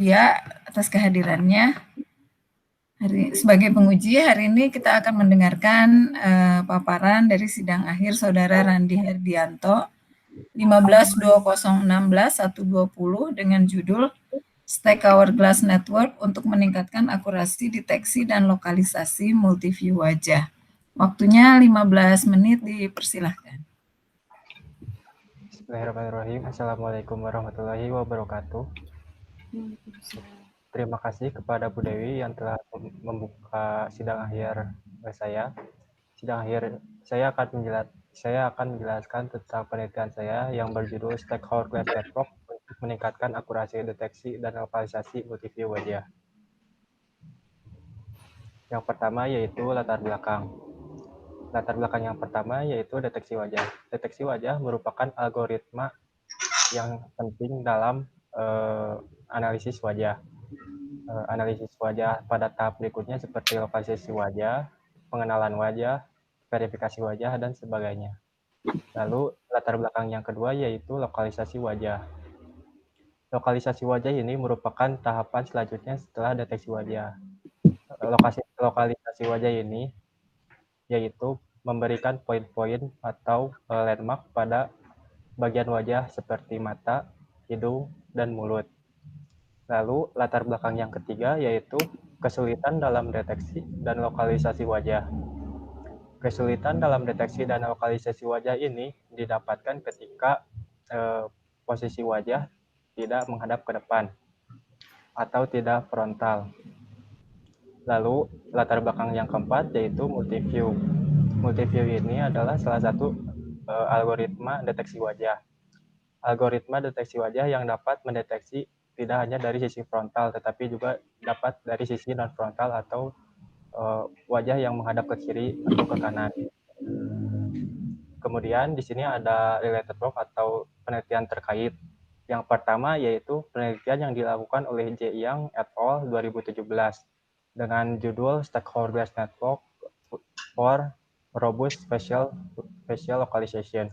Ya, atas kehadirannya. Sebagai penguji, hari ini kita akan mendengarkan paparan dari sidang akhir Saudara Randi Herdianto 15/2016/120 dengan judul Stack Hourglass Network untuk meningkatkan akurasi deteksi dan lokalisasi multiview wajah. Waktunya 15 menit, dipersilahkan. Bismillahirrahmanirrahim. Assalamualaikum warahmatullahi wabarakatuh. Terima kasih kepada Bu Dewi yang telah membuka sidang akhir saya. Sidang akhir saya akan menjelaskan tentang penelitian saya yang berjudul Stack Hourglass Network untuk meningkatkan akurasi deteksi dan lokalisasi multiview wajah. Yang pertama yaitu latar belakang. Latar belakang yang pertama yaitu deteksi wajah. Deteksi wajah merupakan algoritma yang penting dalam analisis wajah. Analisis wajah pada tahap berikutnya seperti lokalisasi wajah, pengenalan wajah, verifikasi wajah, dan sebagainya. Lalu latar belakang yang kedua yaitu lokalisasi wajah. Lokalisasi wajah ini merupakan tahapan selanjutnya setelah deteksi wajah. Lokalisasi wajah ini yaitu memberikan poin-poin atau landmark pada bagian wajah seperti mata, hidung, dan mulut. Lalu latar belakang yang ketiga yaitu kesulitan dalam deteksi dan lokalisasi wajah. Kesulitan dalam deteksi dan lokalisasi wajah ini didapatkan ketika posisi wajah tidak menghadap ke depan atau tidak frontal. Lalu latar belakang yang keempat yaitu multiview. Multiview ini adalah salah satu algoritma deteksi wajah. Algoritma deteksi wajah yang dapat mendeteksi tidak hanya dari sisi frontal, tetapi juga dapat dari sisi non-frontal atau wajah yang menghadap ke kiri atau ke kanan. Kemudian di sini ada related work atau penelitian terkait. Yang pertama yaitu penelitian yang dilakukan oleh J. Yang et al. 2017 dengan judul Stack Hourglass Network for Robust Facial Localization.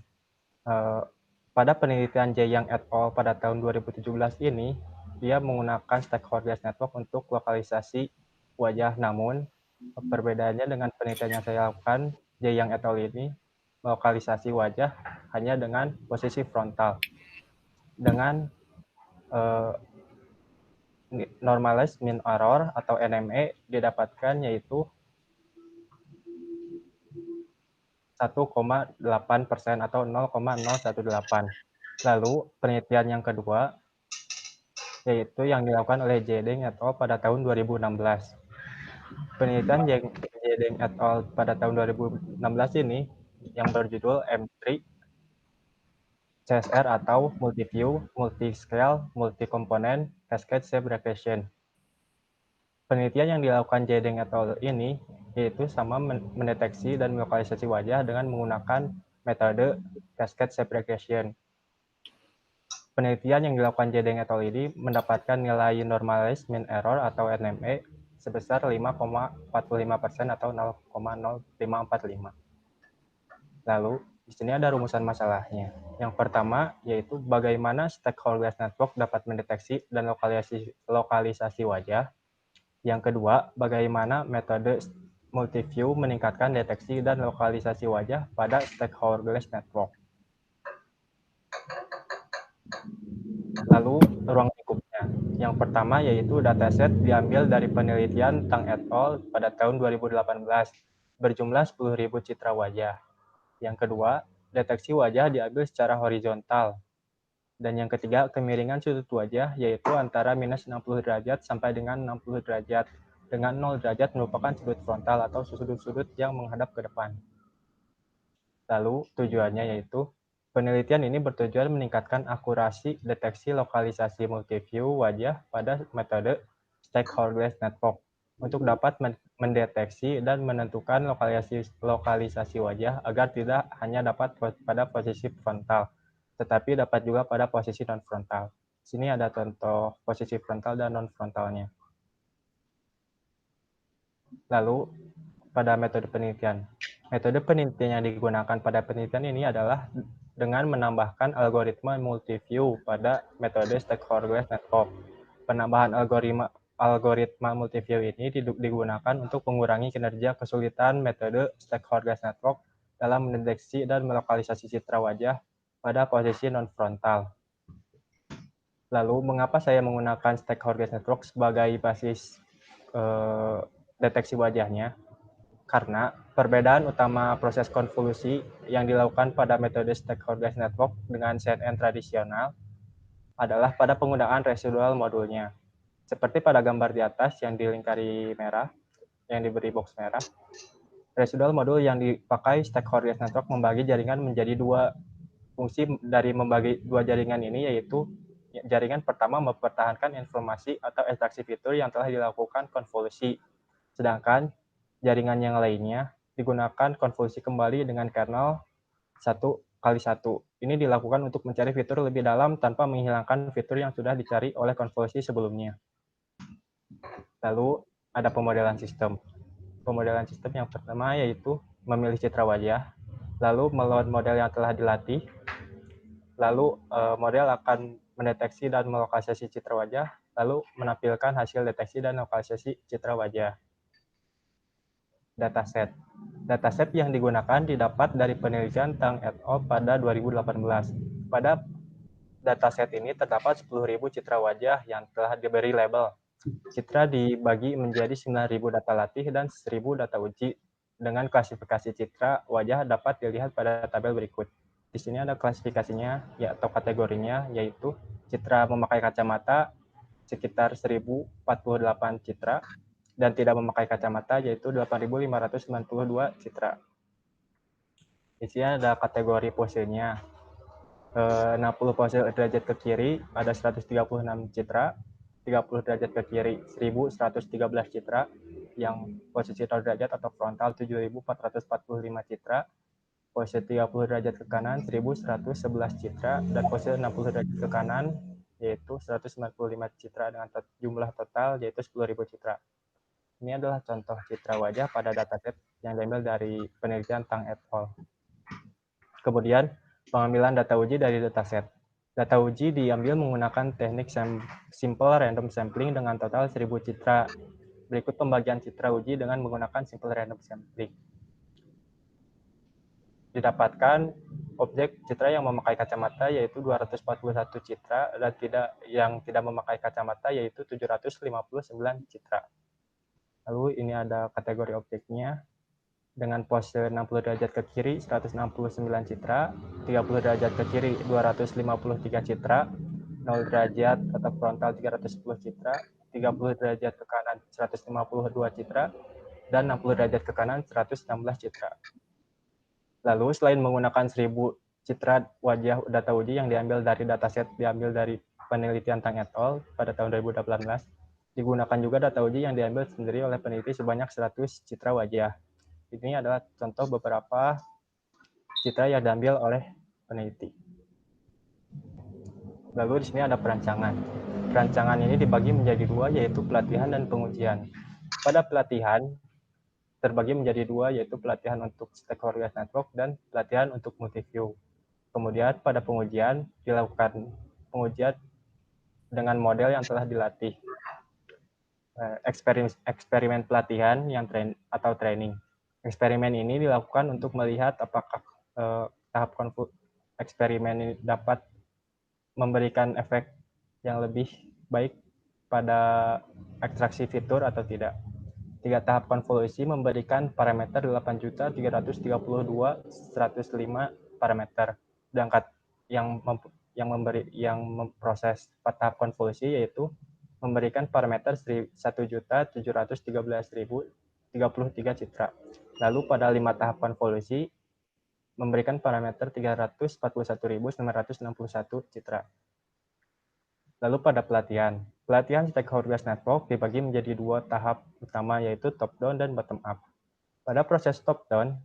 Pada penelitian J. Yang et al. Pada tahun 2017 ini, dia menggunakan Stack Hourglass Network untuk lokalisasi wajah, namun perbedaannya dengan penelitian yang saya lakukan, J. Yang et al. Ini lokalisasi wajah hanya dengan posisi frontal. Dengan normalized mean error atau NME didapatkan yaitu 1,8% atau 0,018. Lalu penelitian yang kedua yaitu yang dilakukan oleh Jeding et al. Pada tahun 2016. Penelitian Jeding et al. Pada tahun 2016 ini yang berjudul M3 CSR atau Multiview, Multiscale, Multi-Component, Cascade Shape Regression. Penelitian yang dilakukan Jeding et al. Ini yaitu sama mendeteksi dan melokalisasi wajah dengan menggunakan metode Cascade Shape Regression. Penelitian yang dilakukan Jeding et al. Ini mendapatkan nilai normalized mean error atau NME sebesar 5,45% atau 0,0545. Lalu di sini ada rumusan masalahnya. Yang pertama yaitu bagaimana Stack Hourglass Network dapat mendeteksi dan lokalisasi wajah. Yang kedua, bagaimana metode multiview meningkatkan deteksi dan lokalisasi wajah pada Stack Hourglass Network. Lalu ruang lingkupnya. Yang pertama yaitu dataset diambil dari penelitian Tang et al. Pada tahun 2018 berjumlah 10.000 citra wajah. Yang kedua, deteksi wajah diambil secara horizontal. Dan yang ketiga, kemiringan sudut wajah yaitu antara minus 60 derajat sampai dengan 60 derajat. Dengan 0 derajat merupakan sudut frontal atau sudut-sudut yang menghadap ke depan. Lalu tujuannya yaitu penelitian ini bertujuan meningkatkan akurasi deteksi lokalisasi multiview wajah pada metode Stack Hourglass Network untuk dapat mendeteksi dan menentukan lokalisasi wajah agar tidak hanya dapat pada posisi frontal, tetapi dapat juga pada posisi non-frontal. Sini ada contoh posisi frontal dan non-frontalnya. Lalu pada metode penelitian. Metode penelitian yang digunakan pada penelitian ini adalah dengan menambahkan algoritma multiview pada metode Stack Hourglass Network. Penambahan algoritma multiview ini digunakan untuk mengurangi kinerja kesulitan metode stakeholder network dalam mendeteksi dan melokalisasi citra wajah pada posisi non-frontal. Lalu, mengapa saya menggunakan stakeholder network sebagai basis deteksi wajahnya? Karena perbedaan utama proses konvolusi yang dilakukan pada metode stakeholder network dengan CNN tradisional adalah pada penggunaan residual modulnya. Seperti pada gambar di atas yang dilingkari merah, yang diberi box merah, residual modul yang dipakai stakeholder network membagi jaringan menjadi dua. Fungsi dari membagi dua jaringan ini yaitu jaringan pertama mempertahankan informasi atau ekstraksi fitur yang telah dilakukan konvolusi, sedangkan jaringan yang lainnya digunakan konvolusi kembali dengan kernel 1x1. Ini dilakukan untuk mencari fitur lebih dalam tanpa menghilangkan fitur yang sudah dicari oleh konvolusi sebelumnya. Lalu ada pemodelan sistem. Pemodelan sistem yang pertama yaitu memilih citra wajah, lalu meload model yang telah dilatih, lalu model akan mendeteksi dan melokalisasi citra wajah, lalu menampilkan hasil deteksi dan lokalisasi citra wajah. Dataset. Dataset yang digunakan didapat dari penelitian Tang et al. Pada 2018. Pada dataset ini terdapat 10.000 citra wajah yang telah diberi label. Citra dibagi menjadi 9.000 data latih dan 1.000 data uji. Dengan klasifikasi citra wajah dapat dilihat pada tabel berikut. Di sini ada klasifikasinya atau kategorinya, yaitu citra memakai kacamata sekitar 1.048 citra, dan tidak memakai kacamata yaitu 8.592 citra. Di sini ada kategori posenya. 60 pose derajat ke kiri ada 136 citra, 30 derajat ke kiri 1.113 citra, yang posisi 0 derajat atau frontal 7.445 citra, posisi 30 derajat ke kanan 1.111 citra, dan posisi 60 derajat ke kanan yaitu 195 citra dengan jumlah total yaitu 10.000 citra. Ini adalah contoh citra wajah pada dataset yang diambil dari penelitian Tang et al. Kemudian, pengambilan data uji dari dataset. Data uji diambil menggunakan teknik simple random sampling dengan total 1.000 citra. Berikut pembagian citra uji dengan menggunakan simple random sampling. Didapatkan objek citra yang memakai kacamata yaitu 241 citra, dan yang tidak memakai kacamata yaitu 759 citra. Lalu ini ada kategori objeknya. Dengan pose 60 derajat ke kiri 169 citra, 30 derajat ke kiri 253 citra, 0 derajat atau frontal 310 citra, 30 derajat ke kanan 152 citra, dan 60 derajat ke kanan 116 citra. Lalu selain menggunakan 1.000 citra wajah data uji yang diambil dari dataset diambil dari penelitian Tang et al. Pada tahun 2018, digunakan juga data uji yang diambil sendiri oleh peneliti sebanyak 100 citra wajah. Ini adalah contoh beberapa citra yang diambil oleh peneliti. Lalu di sini ada perancangan. Perancangan ini dibagi menjadi dua, yaitu pelatihan dan pengujian. Pada pelatihan terbagi menjadi dua, yaitu pelatihan untuk stakeholder network dan pelatihan untuk multiview. Kemudian pada pengujian dilakukan pengujian dengan model yang telah dilatih. Eksperimen pelatihan yang training. Eksperimen ini dilakukan untuk melihat apakah tahap eksperimen ini dapat memberikan efek yang lebih baik pada ekstraksi fitur atau tidak. 3 tahap konvolusi memberikan parameter 8.332.105 parameter. Sedangkan yang memproses 4 tahap konvolusi yaitu memberikan parameter 1.713.033 citra. Lalu pada 5 tahap konvolusi memberikan parameter 341.961 citra. Lalu pada pelatihan stakeholder network dibagi menjadi dua tahap utama, yaitu top down dan bottom up. Pada proses top down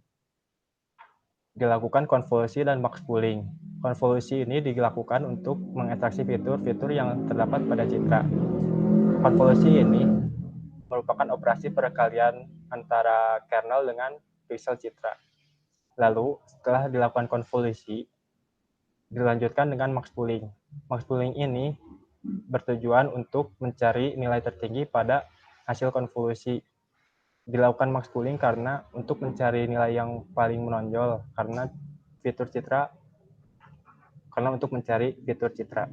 dilakukan konvolusi dan box pooling. Konvolusi ini dilakukan untuk mengekstraksi fitur-fitur yang terdapat pada citra. Konvolusi ini merupakan operasi perkalian antara kernel dengan pixel citra. Lalu setelah dilakukan konvolusi, dilanjutkan dengan max pooling. Max pooling ini bertujuan untuk mencari nilai tertinggi pada hasil konvolusi. Dilakukan max pooling karena untuk mencari nilai yang paling menonjol karena untuk mencari fitur citra.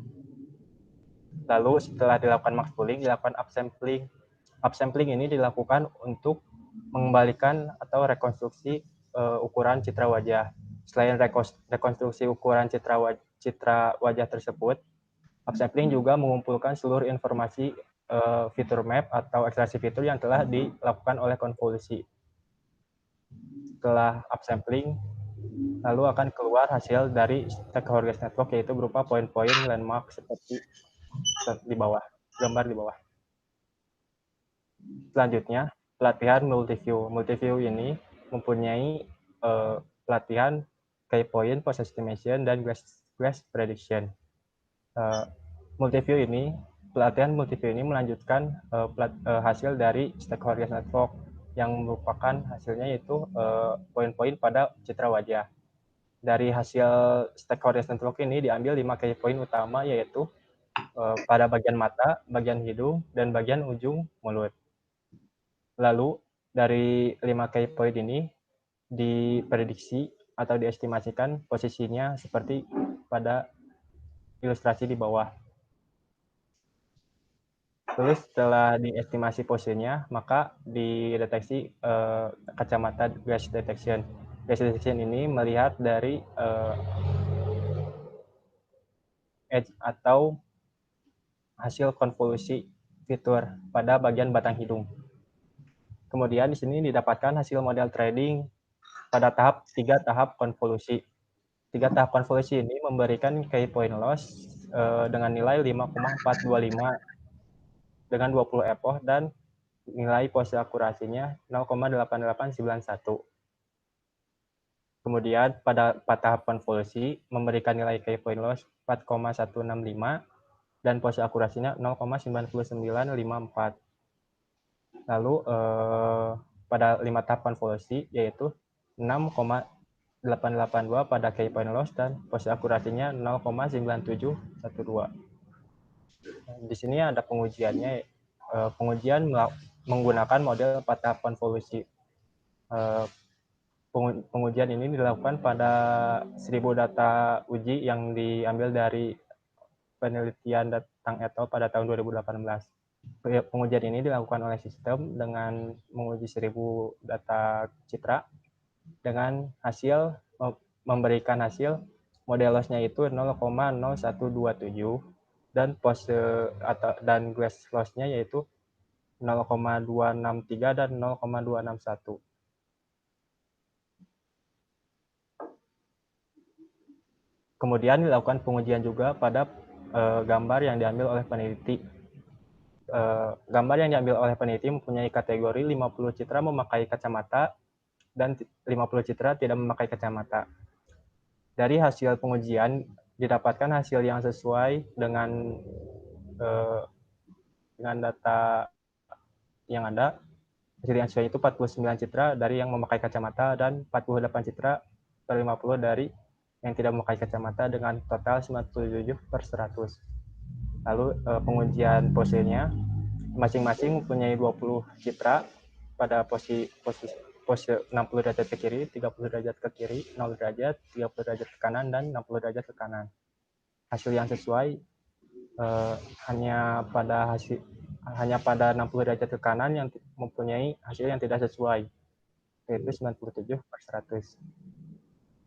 Lalu setelah dilakukan max pooling, dilakukan upsampling. Upsampling ini dilakukan untuk mengembalikan atau rekonstruksi ukuran citra wajah. Selain rekonstruksi ukuran citra wajah tersebut, upsampling juga mengumpulkan seluruh informasi fitur map atau ekstraksi fitur yang telah dilakukan oleh konvolusi. Setelah upsampling, lalu akan keluar hasil dari stakeholder network, yaitu berupa poin-poin landmark seperti di bawah, gambar di bawah. Selanjutnya, pelatihan multiview. Multiview ini mempunyai pelatihan key point, post estimation, dan glass prediction. Pelatihan multiview ini melanjutkan hasil dari stakeholder network yang merupakan hasilnya yaitu poin-poin pada citra wajah. Dari hasil stakeholder network ini diambil 5 key point utama, yaitu pada bagian mata, bagian hidung, dan bagian ujung mulut. Lalu dari 5 key point ini diprediksi atau diestimasikan posisinya seperti pada ilustrasi di bawah. Terus setelah diestimasi posisinya, maka dideteksi kacamata glass detection. Glass detection ini melihat dari edge atau hasil konvolusi fitur pada bagian batang hidung. Kemudian di sini didapatkan hasil model trading pada 3 tahap konvolusi. 3 tahap konvolusi ini memberikan key point loss dengan nilai 5,425 dengan 20 epoch dan nilai pose akurasinya 0,8891. Kemudian pada 4 tahap konvolusi memberikan nilai key point loss 4,165 dan pose akurasinya 0,9954. Lalu pada 5 tahap konvolusi yaitu 6,882 pada key point loss dan pose akurasinya 0,9712. Di sini ada pengujiannya. Pengujian menggunakan model 4 tahap konvolusi. Pengujian ini dilakukan pada 1000 data uji yang diambil dari penelitian Tang et al. Pada tahun 2018. Pengujian ini dilakukan oleh sistem dengan menguji 1000 data citra dengan hasil memberikan hasil model loss-nya itu 0,0127 dan pose dan glass loss-nya yaitu 0,263 dan 0,261. Kemudian dilakukan pengujian juga pada gambar yang diambil oleh peneliti. Gambar yang diambil oleh peneliti mempunyai kategori 50 citra memakai kacamata dan 50 citra tidak memakai kacamata. Dari hasil pengujian didapatkan hasil yang sesuai dengan data yang ada. Hasil yang sesuai itu 49 citra dari yang memakai kacamata dan 48 citra per 50 dari yang tidak memakai kacamata dengan total 97/100. Lalu pengujian posenya masing-masing mempunyai 20 citra pada pose 60 derajat ke kiri, 30 derajat ke kiri, 0 derajat, 30 derajat ke kanan, dan 60 derajat ke kanan. Hasil yang sesuai hanya pada 60 derajat ke kanan yang mempunyai hasil yang tidak sesuai, yaitu 97/100.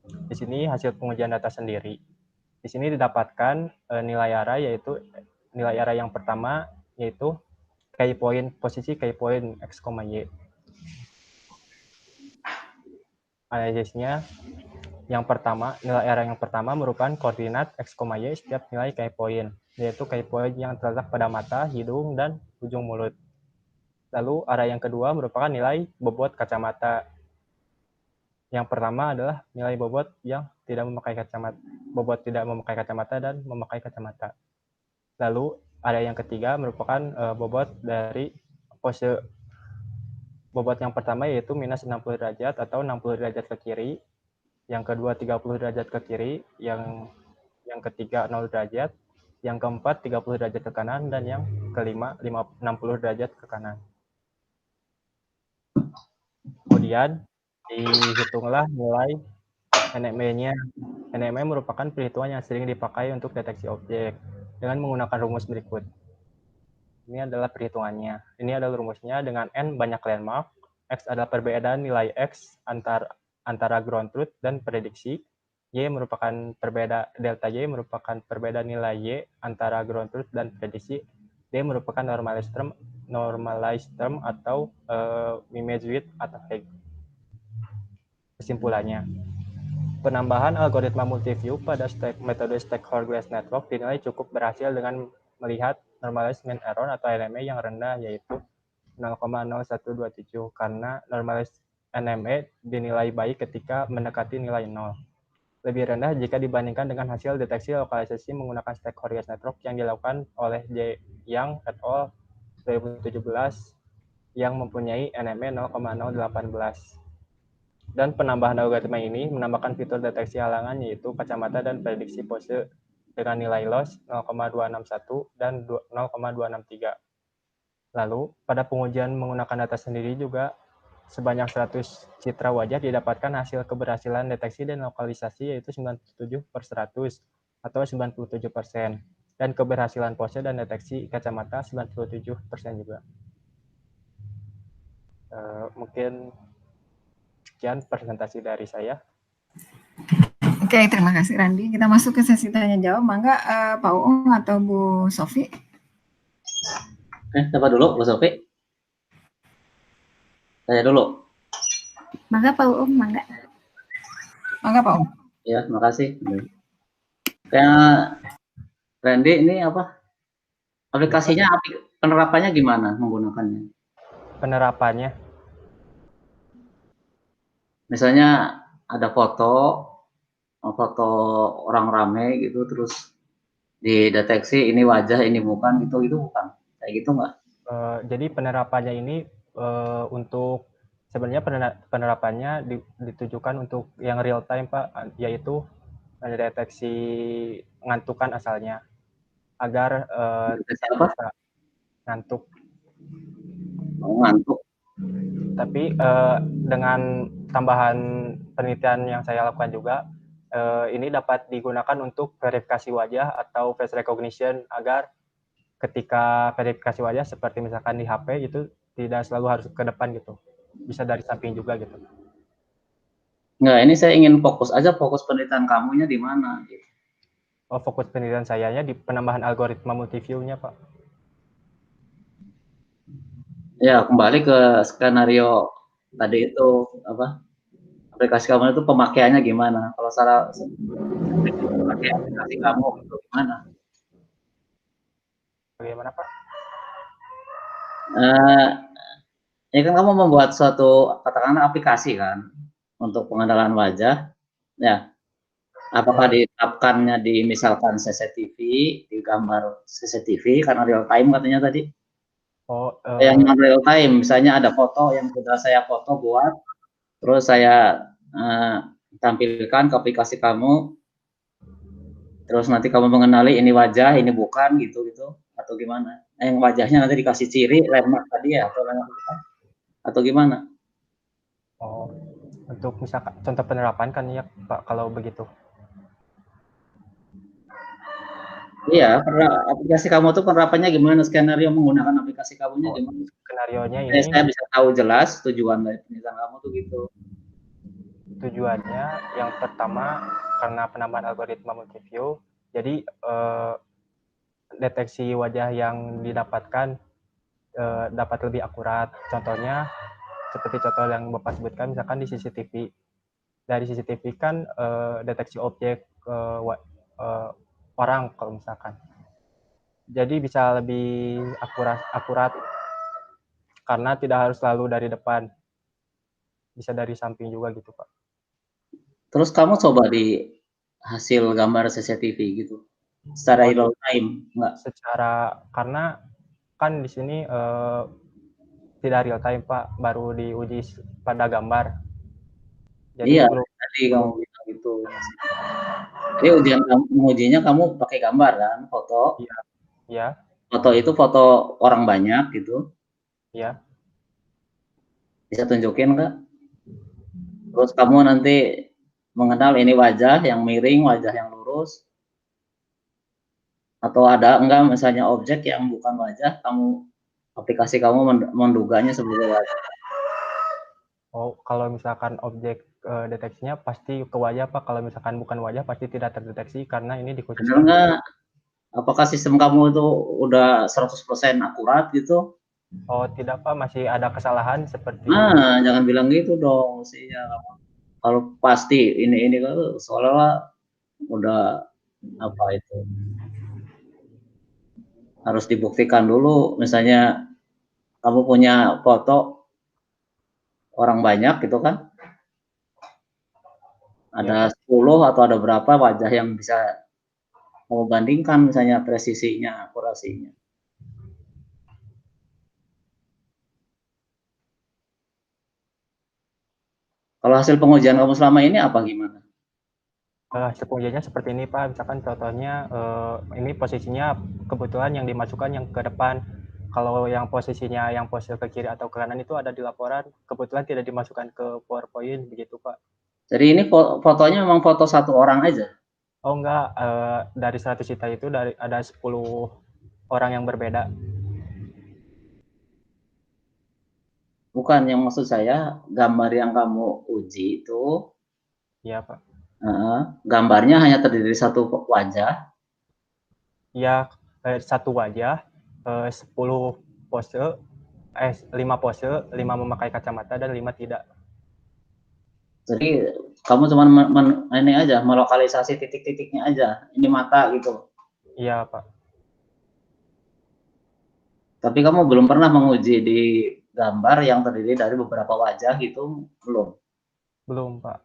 Di sini hasil pengujian data sendiri. Di sini didapatkan nilai array, yaitu nilai array yang pertama yaitu posisi key point x, y. Analisisnya yang pertama, nilai array yang pertama merupakan koordinat x, y setiap nilai key point, yaitu key point yang terletak pada mata, hidung, dan ujung mulut. Lalu array yang kedua merupakan nilai bobot kacamata. Yang pertama adalah nilai bobot yang tidak memakai kacamata, dan memakai kacamata. Lalu array yang ketiga merupakan bobot dari pose. Bobot yang pertama yaitu minus 60 derajat atau 60 derajat ke kiri, yang kedua 30 derajat ke kiri, yang ketiga 0 derajat, yang keempat 30 derajat ke kanan, dan yang kelima 60 derajat ke kanan. Kemudian dihitunglah nilai NME-nya. NME merupakan perhitungan yang sering dipakai untuk deteksi objek dengan menggunakan rumus berikut. Ini adalah perhitungannya. Ini adalah rumusnya dengan N banyak landmark, X adalah perbedaan nilai X antara ground truth dan prediksi, Y merupakan delta Y merupakan perbedaan nilai Y antara ground truth dan prediksi, D merupakan normalized term atau image width atau height. Kesimpulannya, penambahan algoritma multiview pada metode stakeholder glass network dinilai cukup berhasil dengan melihat normalized mean error atau NME yang rendah, yaitu 0,0127, karena normalized NME dinilai baik ketika mendekati nilai 0. Lebih rendah jika dibandingkan dengan hasil deteksi lokalisasi menggunakan stakeholder glass network yang dilakukan oleh Yang et al. 2017 yang mempunyai NME 0,018. Dan penambahan algoritma ini menambahkan fitur deteksi halangan, yaitu kacamata dan prediksi pose dengan nilai loss 0,261 dan 0,263. Lalu, pada pengujian menggunakan data sendiri juga sebanyak 100 citra wajah didapatkan hasil keberhasilan deteksi dan lokalisasi, yaitu 97/100 atau 97%. Dan keberhasilan pose dan deteksi kacamata 97% juga. Mungkin sekian presentasi dari saya. Oke, terima kasih Randi. Kita masuk ke sesi tanya jawab. Mangga Pak Uung atau Bu Sofi? Siapa dulu, Bu Sofi? Saya dulu. Mangga Pak Uung, mangga. Mangga Pak Uung. Ya, terima kasih. Kayak Randy ini apa? Aplikasinya, penerapannya gimana menggunakannya? Penerapannya? Misalnya ada foto orang rame gitu, terus dideteksi ini wajah, ini bukan, gitu bukan? Kayak gitu nggak? Jadi penerapannya ini untuk sebenarnya penerapannya ditujukan untuk yang real time, Pak, yaitu mendeteksi ngantukan asalnya agar tetap bisa ngantuk. Ngantuk. Tapi dengan tambahan penelitian yang saya lakukan juga, ini dapat digunakan untuk verifikasi wajah atau face recognition, agar ketika verifikasi wajah seperti misalkan di HP itu tidak selalu harus ke depan gitu, bisa dari samping juga gitu. Nggak, ini saya ingin fokus penelitian kamunya di mana? Oh, fokus penelitian sayanya di penambahan algoritma multiview-nya, Pak. Ya, kembali ke skenario tadi itu, apa, aplikasi kamu itu pemakaiannya gimana? Kalau salah pakai aplikasi kamu itu gimana? Bagaimana, Pak? Ya kan kamu membuat suatu katakanlah aplikasi kan untuk pengenalan wajah, ya. Apakah ditetapkannya di misalkan CCTV, di gambar CCTV karena real time katanya tadi? Yang real time, misalnya ada foto yang sudah saya foto buat, terus saya tampilkan ke aplikasi kamu, terus nanti kamu mengenali ini wajah, ini bukan, gitu atau gimana? Yang wajahnya nanti dikasih ciri landmark tadi ya, atau gimana? Oh, untuk misalkan contoh penerapan kan ya, Pak, kalau begitu. Iya, aplikasi kamu tuh penerapannya gimana? Skenario menggunakan aplikasi kamunya gimana? Skenarionya ini saya bisa tahu jelas tujuan dari penelitian kamu tuh gitu. Tujuannya yang pertama karena penambahan algoritma multiview, jadi deteksi wajah yang didapatkan dapat lebih akurat. Contohnya seperti contoh yang Bapak sebutkan, misalkan di CCTV. Dari CCTV kan deteksi objek orang kalau misalkan. Jadi bisa lebih akurat karena tidak harus selalu dari depan. Bisa dari samping juga gitu, Pak. Terus kamu coba di hasil gambar CCTV gitu secara real time enggak? Karena kan di sini tidak real time, Pak, baru diuji pada gambar. Jadi iya, belum tadi kamu bilang gitu. gitu. Jadi mengujinya kamu pakai gambar kan, foto. Iya. Iya. Foto itu foto orang banyak gitu. Iya. Bisa tunjukin nggak? Terus kamu nanti mengenal ini wajah yang miring, wajah yang lurus. Atau ada enggak misalnya objek yang bukan wajah, aplikasi kamu menduganya sebagai wajah. Oh, kalau misalkan objek deteksinya pasti ke wajah, Pak. Kalau misalkan bukan wajah pasti tidak terdeteksi karena ini Benar dikhususkan. nggak? Apakah sistem kamu itu udah 100% akurat gitu? Oh, tidak, Pak. Masih ada kesalahan seperti Nah, jangan bilang gitu dong. Mestinya kalau pasti ini kan seolah-olah udah apa itu harus dibuktikan dulu. Misalnya kamu punya foto orang banyak gitu kan, ya, ada 10 atau ada berapa wajah yang bisa kamu bandingkan misalnya presisinya, akurasinya. Kalau hasil pengujian kamu selama ini apa gimana? hasil pengujiannya seperti ini, Pak. Misalkan contohnya ini posisinya kebetulan yang dimasukkan yang ke depan. Kalau yang posisinya yang pose ke kiri atau ke kanan itu ada di laporan, kebetulan tidak dimasukkan ke PowerPoint begitu, Pak. Jadi ini fotonya memang foto satu orang aja? Oh enggak, dari 100 juta itu ada 10 orang yang berbeda. Bukan, yang maksud saya gambar yang kamu uji itu, Iya, Pak. gambarnya hanya terdiri dari satu wajah. Ya, satu wajah, 10 pose, 5 pose, 5 memakai kacamata dan 5 tidak. Jadi kamu cuma ini aja, melokalisasi titik-titiknya aja. Ini mata gitu. Iya, Pak. Tapi kamu belum pernah menguji di gambar yang terdiri dari beberapa wajah gitu, belum? Belum, Pak.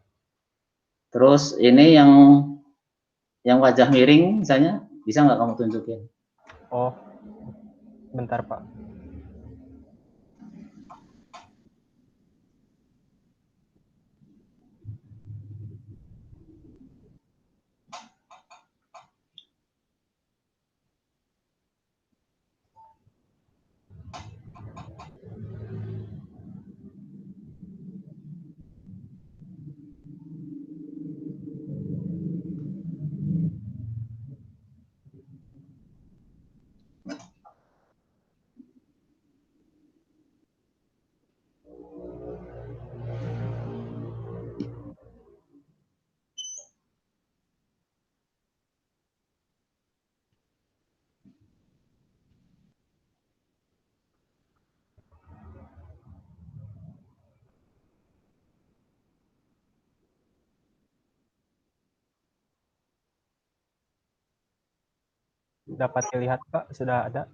Terus ini yang wajah miring misalnya, bisa nggak kamu tunjukin? Oh, bentar, Pak. Dapat dilihat, Pak, sudah ada.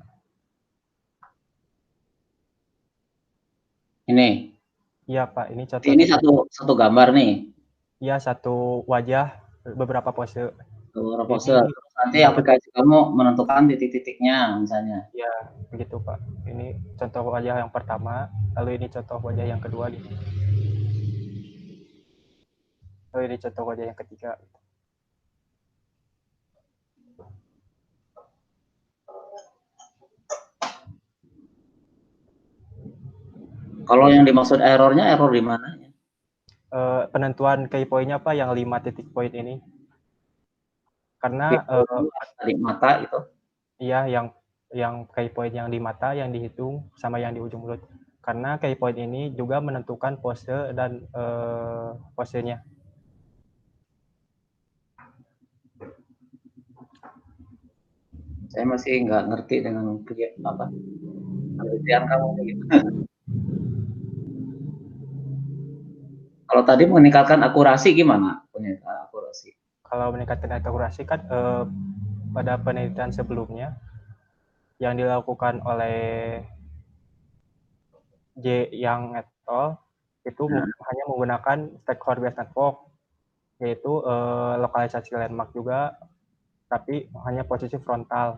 Ini. Iya, Pak, ini Ini contohnya. satu gambar nih. Iya, satu wajah, beberapa pose. Beberapa pose. Ini Nanti satu, aplikasi kamu menentukan titik-titiknya misalnya. ya, begitu, Pak. Ini contoh wajah yang pertama, lalu ini contoh wajah yang kedua, lalu ini contoh wajah yang ketiga. Kalau yang dimaksud errornya, error di mana? Penentuan key point-nya, Pak, yang 5 titik point ini. Karena Tadi mata itu. iya, yang key point yang di mata yang dihitung sama yang di ujung mulut. Karena key point ini juga menentukan pose dan posenya. Saya masih nggak ngerti dengan apa penelitian kamu gitu. Kalau tadi meningkatkan akurasi gimana? Akurasi. Kalau meningkatkan akurasi kan pada penelitian sebelumnya yang dilakukan oleh J. Yang et al. Itu hanya menggunakan stakeholder based network, yaitu lokalisasi landmark juga, tapi hanya posisi frontal.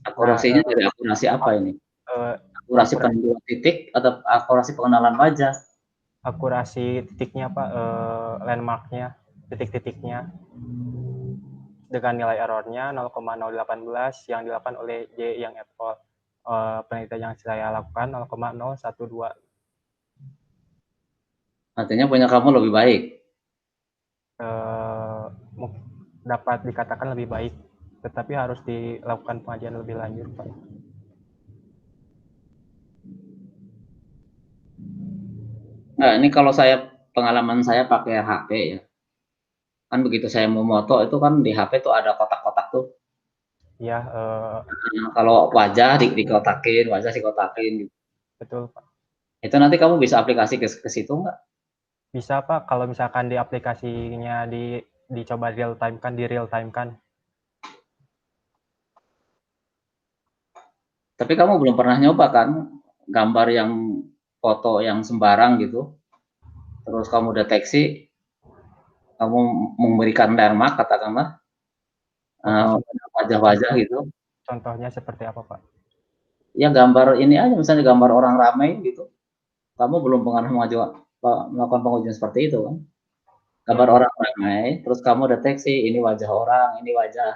Akurasinya dari akurasi apa ini? Akurasi penentuan titik atau akurasi pengenalan wajah? akurasi titiknya Pak, landmarknya, titik-titiknya dengan nilai errornya 0,018 yang dilakukan oleh J yang et al. Penelitian yang saya lakukan 0,012. Artinya punya kamu lebih baik. Dapat dikatakan lebih baik, tetapi harus dilakukan pengajian lebih lanjut Pak. Nah, ini kalau pengalaman saya pakai HP ya. Kan begitu saya mau moto itu kan di HP tuh ada kotak-kotak tuh. Ya, Nah, kalau wajah dikotakin, wajah dikotakin gitu. betul Pak. Itu nanti kamu bisa aplikasi ke situ nggak? Bisa Pak, kalau misalkan di aplikasinya dicoba real time kan, di real time kan. Tapi kamu belum pernah nyoba kan gambar yang foto yang sembarang gitu. Terus kamu deteksi, kamu memberikan landmark katakanlah wajah-wajah gitu. Contohnya seperti apa Pak? Ya gambar ini aja misalnya gambar orang ramai gitu. Kamu belum pernah melakukan pengujian seperti itu kan? Gambar orang ramai, terus kamu deteksi ini wajah orang, ini wajah.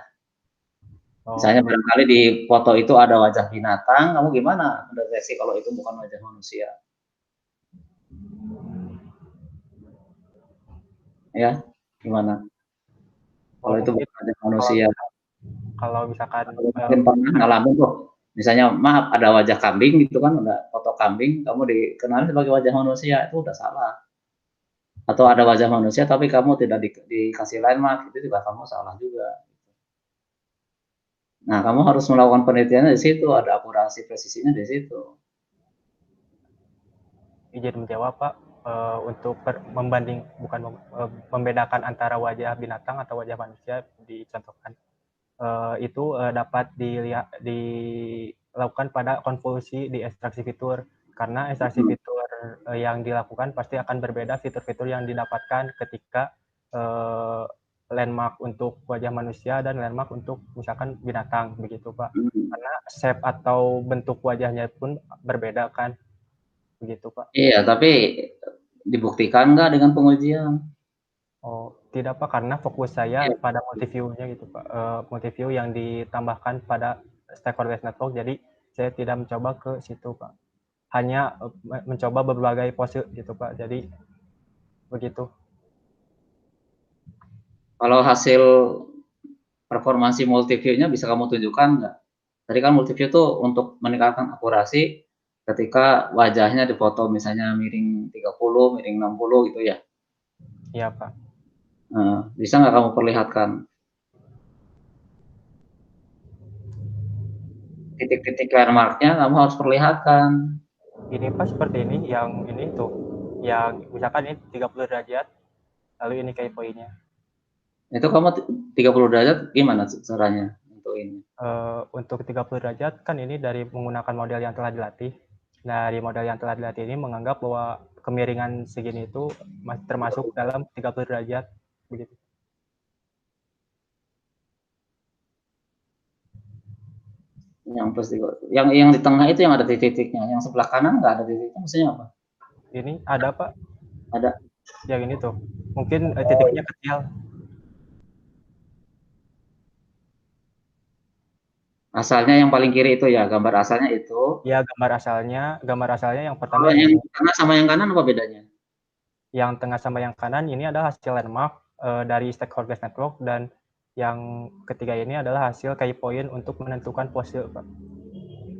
Misalnya barangkali di foto itu ada wajah binatang, kamu gimana mendeteksi kalau itu bukan wajah manusia? Ya, gimana? Kalau itu bukan wajah manusia. Kalau misalkan Mungkin pernah ngalamin tuh, misalnya maaf ada wajah kambing gitu kan, ada foto kambing, kamu dikenali sebagai wajah manusia, itu udah salah. Atau ada wajah manusia tapi kamu tidak dikasih landmark, itu juga kamu salah juga. Nah, kamu harus melakukan penelitiannya di situ, ada akurasi presisinya di situ. Izin menjawab Pak, untuk membedakan antara wajah binatang atau wajah manusia dicontohkan. Itu dapat dilakukan pada konvolusi di ekstraksi fitur, karena ekstraksi fitur yang dilakukan pasti akan berbeda fitur-fitur yang didapatkan ketika landmark untuk wajah manusia dan landmark untuk misalkan binatang begitu Pak. Karena shape atau bentuk wajahnya pun berbeda kan, begitu Pak. Iya, tapi dibuktikan nggak dengan pengujian? Oh, tidak Pak, karena fokus saya pada multiview-nya gitu Pak. Multiview yang ditambahkan pada stakeholder network, jadi saya tidak mencoba ke situ Pak. Hanya mencoba berbagai pose gitu Pak, jadi begitu. Kalau hasil performansi multiview-nya bisa kamu tunjukkan nggak? Tadi kan multiview tuh untuk meningkatkan akurasi ketika wajahnya difoto misalnya miring 30, miring 60 gitu ya. Iya Pak. Nah, bisa nggak kamu perlihatkan titik-titik landmark-nya, kamu harus perlihatkan. Ini Pak seperti ini, yang ini tuh, yang misalkan ini 30 derajat, lalu ini kayak poinnya. Itu kamu 30 derajat gimana caranya untuk ini? Untuk 30 derajat kan ini dari menggunakan model yang telah dilatih. Dari model yang telah dilatih ini menganggap bahwa kemiringan segini itu masih termasuk dalam 30 derajat begitu. Yang di tengah itu yang ada titik-titiknya, yang sebelah kanan nggak ada titiknya, maksudnya apa? Ini ada Pak. Ada. Yang ini tuh. Mungkin titiknya kecil. Asalnya yang paling kiri itu ya, gambar asalnya itu. Ya, gambar asalnya yang pertama Kalau yang ini. tengah sama yang kanan apa bedanya? Yang tengah sama yang kanan ini adalah hasil landmark dari stakeholder network, dan yang ketiga ini adalah hasil key point untuk menentukan pose Pak.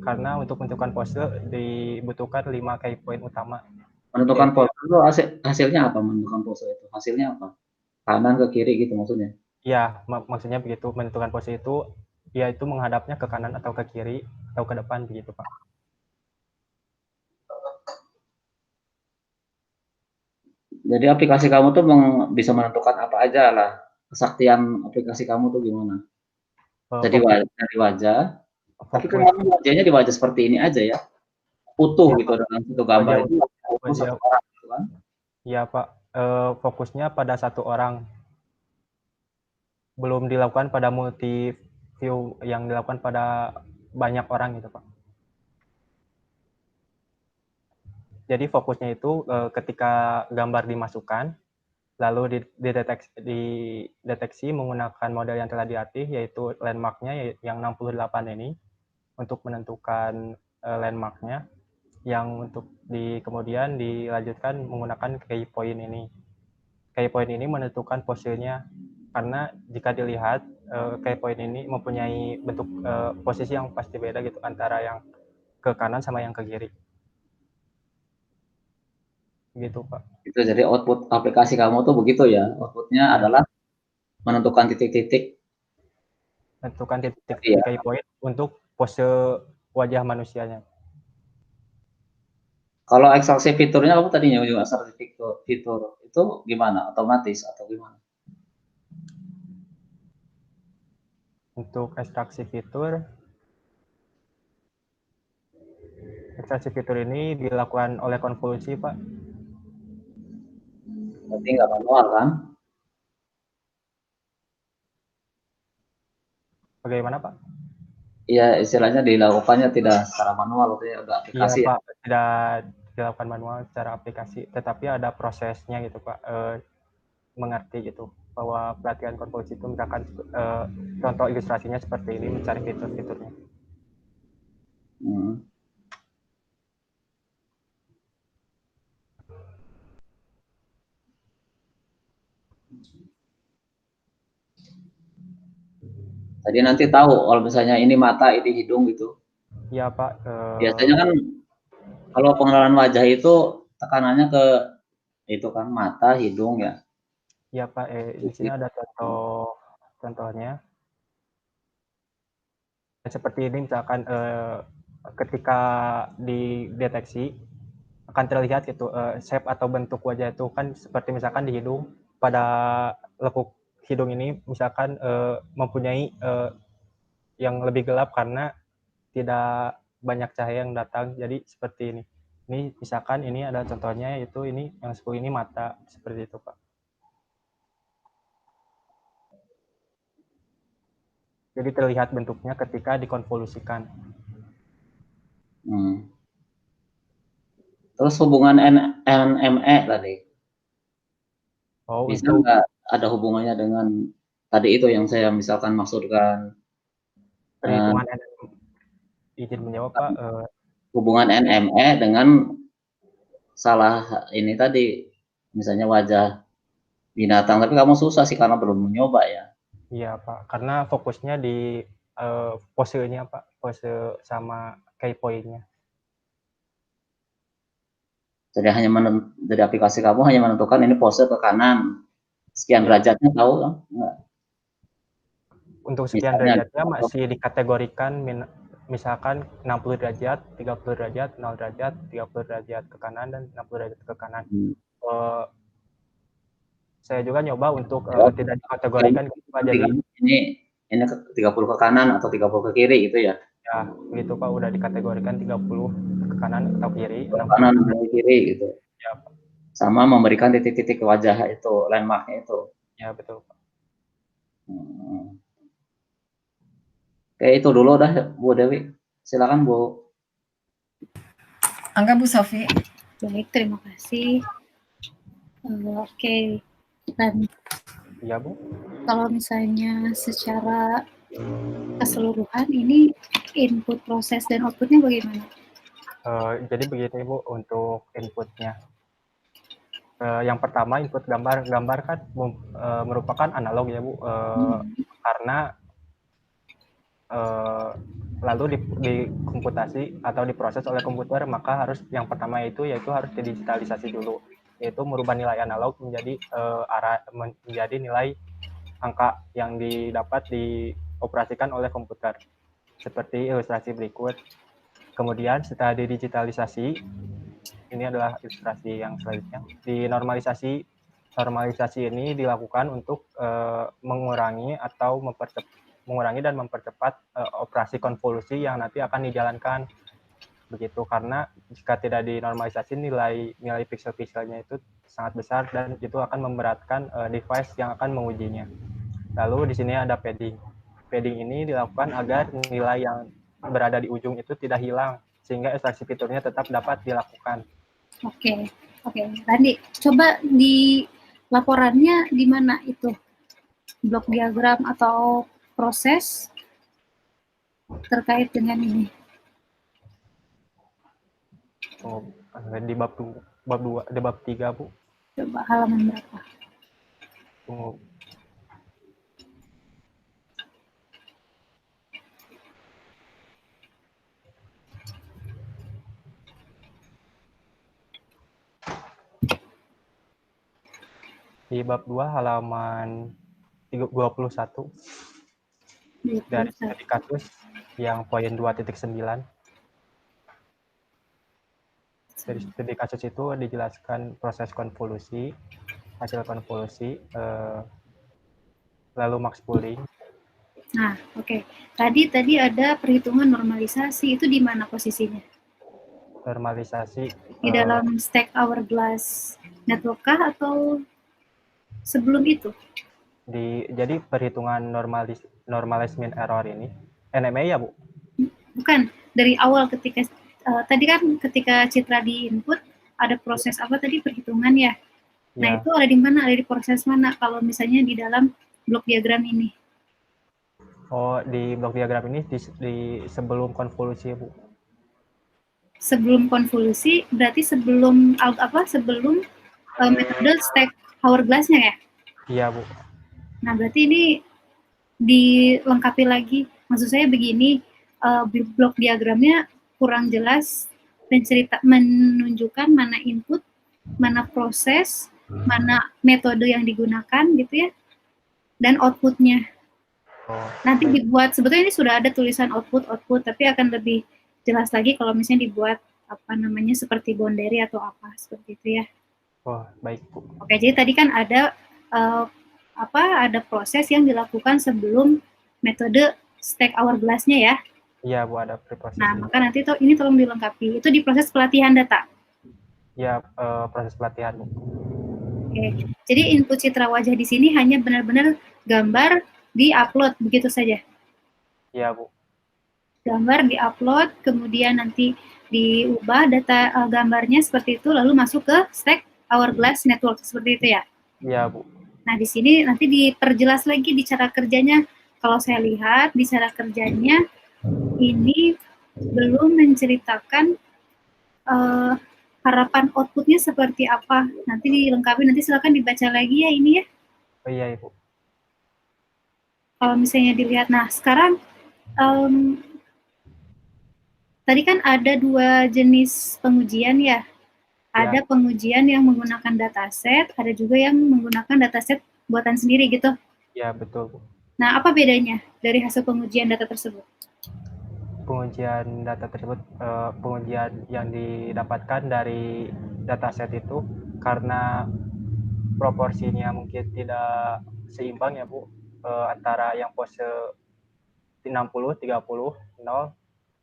Karena untuk menentukan pose dibutuhkan 5 key point utama. Menentukan pose itu hasilnya apa? Menentukan pose itu hasilnya apa? Kanan ke kiri gitu maksudnya? Ya, maksudnya begitu. Menentukan pose itu yaitu menghadapnya ke kanan atau ke kiri atau ke depan begitu Pak. Jadi aplikasi kamu tuh bisa menentukan apa aja lah. Kesaktian aplikasi kamu tuh gimana? Jadi dari wajah, tapi kan kamu wajahnya di wajah seperti ini aja ya, utuh gitu dalam satu gambar itu utuh satu orang gitu kan? Iya Pak, fokusnya pada satu orang, belum dilakukan pada multi view yang dilakukan pada banyak orang gitu Pak. Jadi fokusnya itu ketika gambar dimasukkan, lalu dideteksi menggunakan model yang telah dilatih, yaitu landmark-nya yang 68 ini, untuk menentukan landmark-nya, yang untuk kemudian dilanjutkan menggunakan key point ini. Key point ini menentukan posisinya, karena jika dilihat key point ini mempunyai bentuk posisi yang pasti beda gitu antara yang ke kanan sama yang ke kiri. Gitu, Pak. Itu jadi output aplikasi kamu tuh begitu ya. Outputnya adalah menentukan titik-titik. Menentukan titik Iya. key point untuk pose wajah manusianya. Kalau ekstraksi fiturnya kamu tadi nyebut ekstraksi fitur itu gimana? Otomatis atau gimana? Untuk ekstraksi fitur ini dilakukan oleh konvolusi, Pak. Berarti nggak manual kan? Bagaimana, Pak? Iya, istilahnya dilakukannya tidak secara manual, artinya udah aplikasi. Iya, Pak. Tidak dilakukan manual secara aplikasi, tetapi ada prosesnya gitu, Pak. Mengerti gitu bahwa pelatihan konvolusi itu misalkan contoh ilustrasinya seperti ini, mencari fitur-fiturnya. Jadi nanti tahu kalau misalnya ini mata, ini hidung gitu. Iya, Pak. Biasanya kan kalau pengenalan wajah itu tekanannya ke itu kan mata, hidung ya. Iya, Pak. Di sini ada contohnya. Seperti ini misalkan ketika dideteksi akan terlihat gitu shape atau bentuk wajah itu kan seperti misalkan di hidung, pada lekuk hidung ini misalkan mempunyai yang lebih gelap karena tidak banyak cahaya yang datang, jadi seperti ini. Ini misalkan ini ada contohnya, yaitu ini yang sebelah ini mata, seperti itu, Pak. Jadi terlihat bentuknya ketika dikonvolusikan. Terus hubungan NME tadi. Bisa nggak ada hubungannya dengan tadi itu yang saya misalkan maksudkan perhitungan izin menjawab, Pak. Hubungan NME dengan salah ini tadi, misalnya wajah binatang, tapi kamu susah sih karena belum mencoba ya. Iya, Pak, karena fokusnya di posenya, Pak, pose sama key point-nya. Jadi dari aplikasi kamu hanya menentukan ini pose ke kanan, sekian derajatnya tahu kan? Enggak. Untuk sekian derajatnya masih dikategorikan misalkan 60 derajat, 30 derajat, 0 derajat, 30 derajat ke kanan, dan 60 derajat ke kanan. Saya juga nyoba untuk tidak dikategorikan gitu, Pak. Jadi ini 30 ke kanan atau 30 ke kiri gitu ya? Ya, gitu, Pak, udah dikategorikan 30 ke kanan atau kiri, ke kanan atau kiri gitu. Ya, Pak. Sama memberikan titik-titik ke wajah itu, landmark-nya itu. Ya, betul, Pak. Oke, itu dulu dah, Bu Dewi. Silakan, Bu. Angga, Bu Sofi. Baik, terima kasih. Oke. Dan ya, Bu. Kalau misalnya secara keseluruhan ini input proses dan outputnya bagaimana? Jadi begini, Bu, untuk inputnya. Yang pertama input gambar kan merupakan analog ya, Bu, karena lalu dikomputasi atau diproses oleh komputer, maka harus yang pertama yaitu harus didigitalisasi dulu, yaitu merubah nilai analog menjadi menjadi nilai angka yang didapat dioperasikan oleh komputer, seperti ilustrasi berikut. Kemudian setelah didigitalisasi, ini adalah ilustrasi yang selanjutnya. Normalisasi ini dilakukan untuk mengurangi dan mempercepat operasi konvolusi yang nanti akan dijalankan, begitu, karena jika tidak dinormalisasi nilai pixel-pixelnya itu sangat besar dan itu akan memberatkan device yang akan mengujinya. Lalu di sini ada padding. Padding ini dilakukan agar nilai yang berada di ujung itu tidak hilang, sehingga ekstraksi fiturnya tetap dapat dilakukan. Oke, Randi, coba di laporannya di mana itu? Blok diagram atau proses terkait dengan ini? Oh, di bab 2, di bab 3, Bu. Coba halaman berapa? Tunggu. Di bab 2 halaman 21 dari studi kasus yang poin 2.9. Dari studi kasus itu dijelaskan proses konvolusi, hasil konvolusi, lalu max pooling. Nah, oke. Tadi ada perhitungan normalisasi, itu di mana posisinya? Normalisasi Di dalam stack hourglass network kah atau sebelum itu? jadi perhitungan normalized mean error ini NMA ya, Bu? Bukan, dari awal ketika tadi kan ketika Citra di input ada proses apa tadi, perhitungan ya. Nah, Ya. itu ada di mana? Ada di proses mana kalau misalnya di dalam blok diagram ini? Oh, di blok diagram ini di sebelum konvolusi, Bu. Sebelum konvolusi berarti sebelum metode stack hourglass-nya ya? Iya, Bu. Nah, berarti ini dilengkapi lagi. Maksud saya begini, blok diagramnya kurang jelas menunjukkan mana input, mana proses, mana metode yang digunakan gitu ya, dan outputnya. Nanti dibuat, sebetulnya ini sudah ada tulisan output, tapi akan lebih jelas lagi kalau misalnya dibuat seperti boundary atau apa seperti itu ya. Oh, baik, Bu. Oke, jadi tadi kan ada ada proses yang dilakukan sebelum metode stack hourglass-nya ya. Iya, Bu, ada preproses. Nah, maka nanti ini tolong dilengkapi. Itu di proses pelatihan data. Ya, proses pelatihan, Bu. Oke. Jadi input citra wajah di sini hanya benar-benar gambar di-upload begitu saja. Iya, Bu. Gambar di-upload, kemudian nanti diubah data gambarnya seperti itu, lalu masuk ke stack hourglass network seperti itu ya. Iya, Bu. Nah, di sini nanti diperjelas lagi di cara kerjanya. Kalau saya lihat di cara kerjanya ini belum menceritakan harapan outputnya seperti apa. Nanti dilengkapi, nanti silakan dibaca lagi ya ini ya. Oh, iya, Ibu. Kalau misalnya dilihat, nah sekarang tadi kan ada 2 jenis pengujian ya. Ada pengujian yang menggunakan dataset, ada juga yang menggunakan dataset buatan sendiri gitu. Ya, betul, Bu. Nah, apa bedanya dari hasil pengujian data tersebut? Pengujian data tersebut, pengujian yang didapatkan dari dataset itu karena proporsinya mungkin tidak seimbang ya, Bu, antara yang pose 60, 30, 0,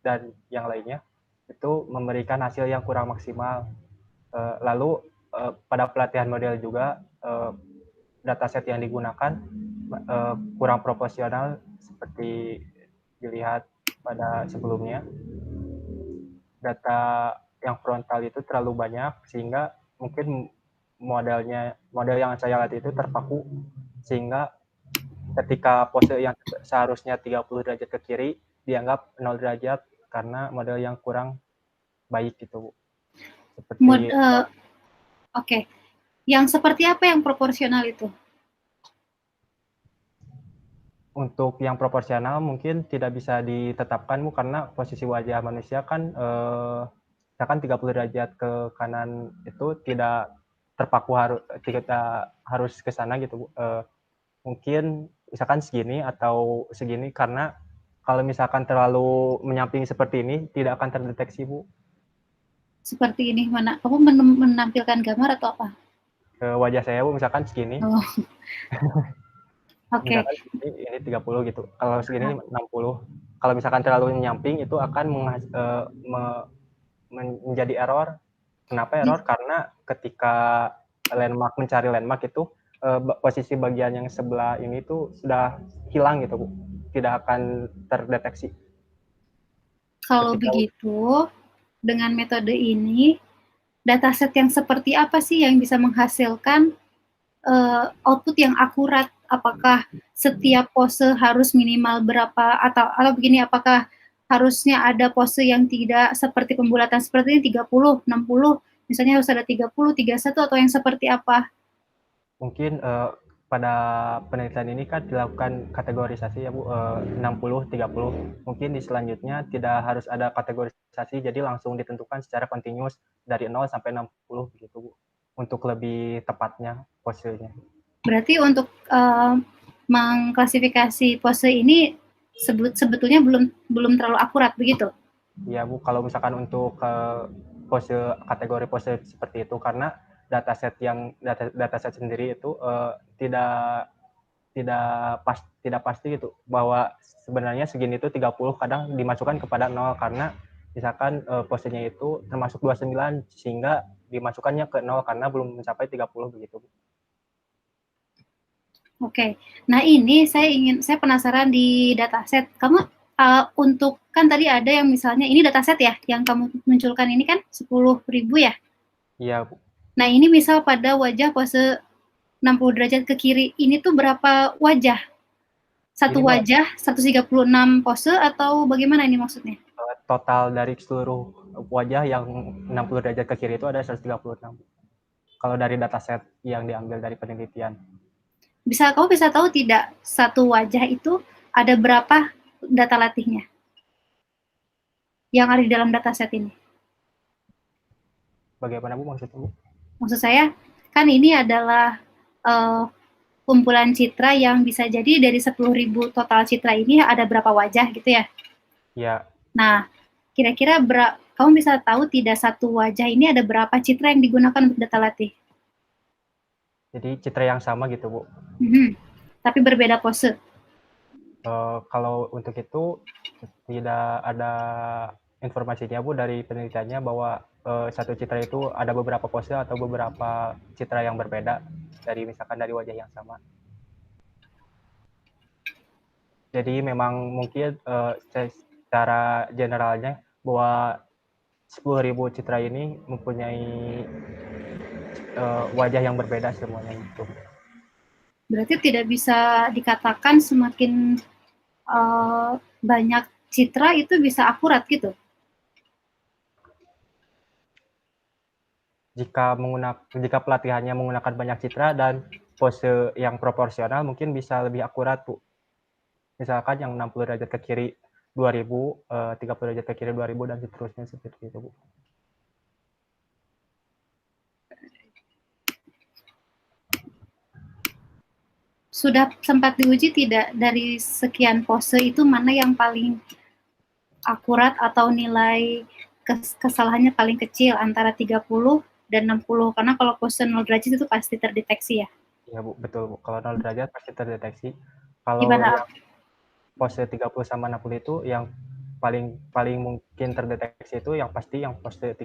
dan yang lainnya, itu memberikan hasil yang kurang maksimal. Lalu pada pelatihan model juga dataset yang digunakan kurang proporsional seperti dilihat pada sebelumnya. Data yang frontal itu terlalu banyak sehingga mungkin model yang saya lihat itu terpaku, sehingga ketika pose yang seharusnya 30 derajat ke kiri dianggap 0 derajat karena model yang kurang baik gitu, Bu. Seperti Oke. Yang seperti apa yang proporsional itu? Untuk yang proporsional mungkin tidak bisa ditetapkan, Bu, karena posisi wajah manusia kan misalkan 30 derajat ke kanan itu tidak terpaku harus ke sana gitu, Bu. Mungkin misalkan segini atau segini, karena kalau misalkan terlalu menyamping seperti ini tidak akan terdeteksi, Bu. Seperti ini mana? Kamu menampilkan gambar atau apa? Wajah saya, Bu, misalkan segini. Oh. Oke. Misalkan ini 30 gitu. Kalau segini 60. Kalau misalkan terlalu menyamping itu akan menjadi error. Kenapa error? Karena ketika mencari landmark itu posisi bagian yang sebelah ini tuh sudah hilang gitu, Bu. Tidak akan terdeteksi. Kalau begitu, dengan metode ini dataset yang seperti apa sih yang bisa menghasilkan output yang akurat? Apakah setiap pose harus minimal berapa, atau begini, apakah harusnya ada pose yang tidak seperti pembulatan seperti ini 30, 60, misalnya harus ada 30, 31 atau yang seperti apa? Mungkin pada penelitian ini kan dilakukan kategorisasi ya Bu, 60, 30. Mungkin di selanjutnya tidak harus ada kategorisasi, jadi langsung ditentukan secara kontinus dari 0 sampai 60 begitu Bu, untuk lebih tepatnya posenya. Berarti untuk mengklasifikasi pose ini sebetulnya belum terlalu akurat begitu? Ya Bu, kalau misalkan untuk pose, kategori pose seperti itu, karena dataset sendiri itu tidak pasti gitu, bahwa sebenarnya segini itu 30, kadang dimasukkan kepada 0 karena misalkan posenya itu termasuk 29 sehingga dimasukkannya ke 0 karena belum mencapai 30 begitu. Oke. Nah, ini saya penasaran di dataset. Kamu untuk, kan tadi ada yang misalnya ini dataset ya, yang kamu munculkan ini kan 10.000 ya? Iya Bu. Nah, ini misal pada wajah pose 60 derajat ke kiri, ini tuh berapa wajah? Satu Ini wajah, 136 pose atau bagaimana ini maksudnya? total dari seluruh wajah yang 60 derajat ke kiri itu ada 136. Kalau dari dataset yang diambil dari penelitian. Kamu bisa tahu tidak satu wajah itu ada berapa data latihnya yang ada di dalam dataset ini? Bagaimana Bu maksudnya Bu? Maksud saya, kan ini adalah kumpulan citra yang bisa jadi dari 10.000 total citra ini ada berapa wajah gitu ya? Ya. Nah, kira-kira kamu bisa tahu tidak satu wajah ini ada berapa citra yang digunakan untuk data latih? Jadi citra yang sama gitu Bu. Tapi berbeda pose. Kalau untuk itu tidak ada informasinya Bu dari penelitiannya bahwa satu citra itu ada beberapa pose atau beberapa citra yang berbeda dari misalkan dari wajah yang sama. Jadi memang mungkin secara generalnya bahwa 10.000 citra ini mempunyai wajah yang berbeda semuanya itu. Berarti tidak bisa dikatakan semakin banyak citra itu bisa akurat gitu? Jika pelatihannya menggunakan banyak citra dan pose yang proporsional mungkin bisa lebih akurat Bu. Misalkan yang 60 derajat ke kiri 2000, 30 derajat ke kiri 2000 dan seterusnya seperti itu Bu. Sudah sempat diuji tidak dari sekian pose itu mana yang paling akurat atau nilai kesalahannya paling kecil antara 30 dan 60? Karena kalau pose 0 derajat itu pasti terdeteksi ya. Iya Bu, betul Bu. Kalau 0 derajat pasti terdeteksi. Kalau Gimana? yang pose 30 sama 60 itu yang paling mungkin terdeteksi itu yang pasti yang pose 30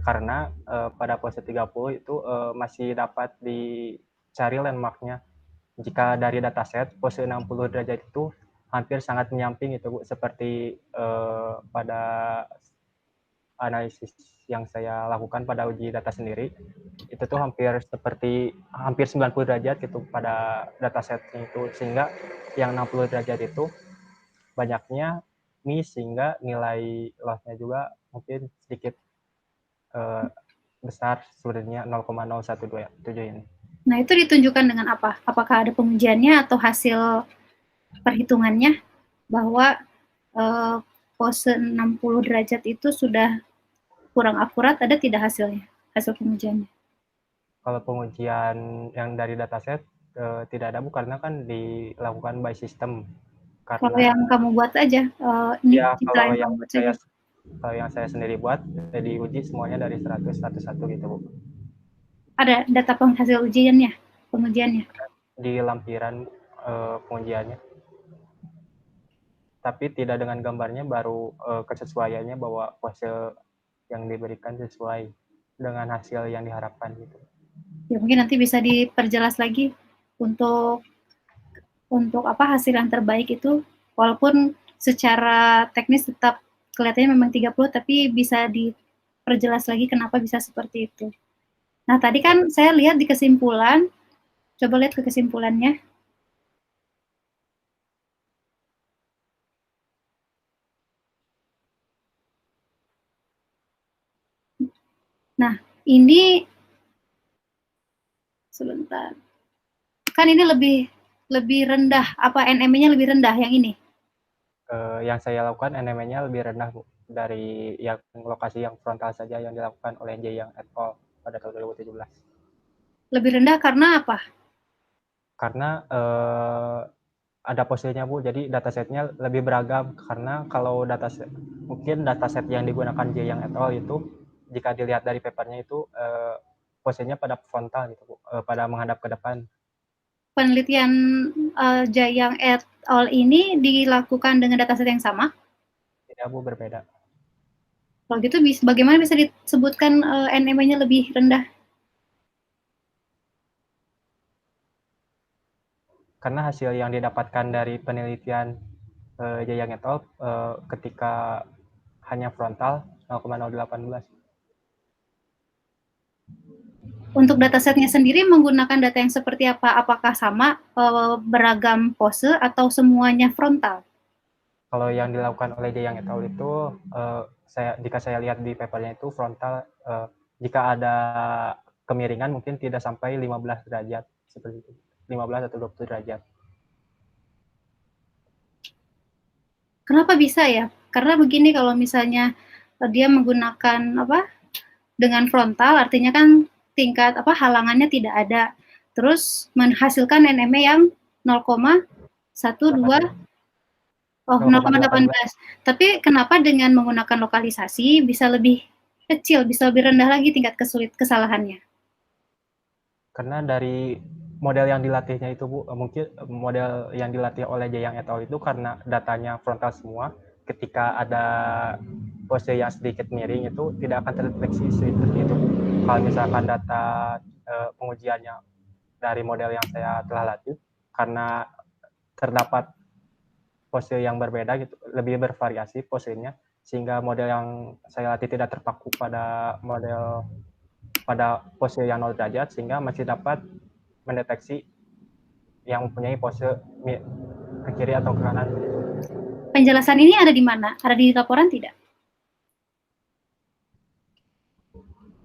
karena pada pose 30 itu masih dapat dicari landmarknya. Jika dari dataset pose 60 derajat itu hampir sangat menyamping itu Bu, seperti pada analisis yang saya lakukan pada uji data sendiri, itu tuh hampir 90 derajat gitu pada datasetnya itu, sehingga yang 60 derajat itu banyaknya miss, sehingga nilai loss-nya juga mungkin sedikit besar, sebenarnya 0,0127 ini. Nah, itu ditunjukkan dengan apa? Apakah ada pengujiannya atau hasil perhitungannya bahwa pose 60 derajat itu sudah kurang akurat, ada tidak hasilnya, hasil pengujiannya? Kalau pengujian yang dari dataset tidak ada Bu, karena kan dilakukan by system. Kalau yang kamu buat aja, ini ya, citra yang kamu buat saja. Kalau yang saya sendiri buat, diuji semuanya dari 100, 101 gitu Bu. Ada data hasil pengujiannya? Di lampiran pengujiannya. Tapi tidak dengan gambarnya, baru kesesuaiannya bahwa pose yang diberikan sesuai dengan hasil yang diharapkan gitu. Ya mungkin nanti bisa diperjelas lagi untuk apa hasil yang terbaik itu, walaupun secara teknis tetap kelihatannya memang 30, tapi bisa perjelas lagi kenapa bisa seperti itu. Nah, tadi kan saya lihat di kesimpulan, coba lihat ke kesimpulannya. Nah, ini sebentar. Kan ini lebih rendah, apa NME-nya lebih rendah yang ini? Yang saya lakukan NME-nya lebih rendah, Bu, dari yang lokasi yang frontal saja yang dilakukan oleh Jayang et al. Pada tahun 2017. Lebih rendah karena apa? Karena ada posisinya, Bu, jadi datasetnya lebih beragam. Karena kalau mungkin dataset yang digunakan Jayang et al. Itu jika dilihat dari papernya itu posisinya pada frontal gitu, Bu, pada menghadap ke depan. Penelitian Jayang et al. Ini dilakukan dengan dataset yang sama? Tidak, Bu, berbeda. Kalau gitu bagaimana bisa disebutkan NME-nya lebih rendah? Karena hasil yang didapatkan dari penelitian Jayang et al. Ketika hanya frontal 0,018. Untuk datasetnya sendiri menggunakan data yang seperti apa? Apakah sama beragam pose atau semuanya frontal? Kalau yang dilakukan oleh Jayang et al. Itu jika saya lihat di papernya itu frontal, jika ada kemiringan mungkin tidak sampai 15 derajat seperti itu. 15 atau 20 derajat. Kenapa bisa ya? Karena begini, kalau misalnya dia menggunakan dengan frontal, artinya kan tingkat halangannya tidak ada. Terus menghasilkan NME yang 0,12 0,18. Tapi kenapa dengan menggunakan lokalisasi bisa lebih kecil, bisa lebih rendah lagi tingkat kesalahannya? Karena dari model yang dilatihnya itu, Bu, mungkin model yang dilatih oleh Jayang et al. Itu karena datanya frontal semua, ketika ada pose yang sedikit miring itu tidak akan terdeteksi seperti itu. Kalau misalkan data pengujiannya dari model yang saya telah latih, karena terdapat pose yang berbeda gitu, lebih bervariasi posenya, sehingga model yang saya latih tidak terpaku pada pose yang 0 derajat, sehingga masih dapat mendeteksi yang mempunyai pose ke kiri atau ke kanan. Penjelasan ini ada di mana? Ada di laporan tidak?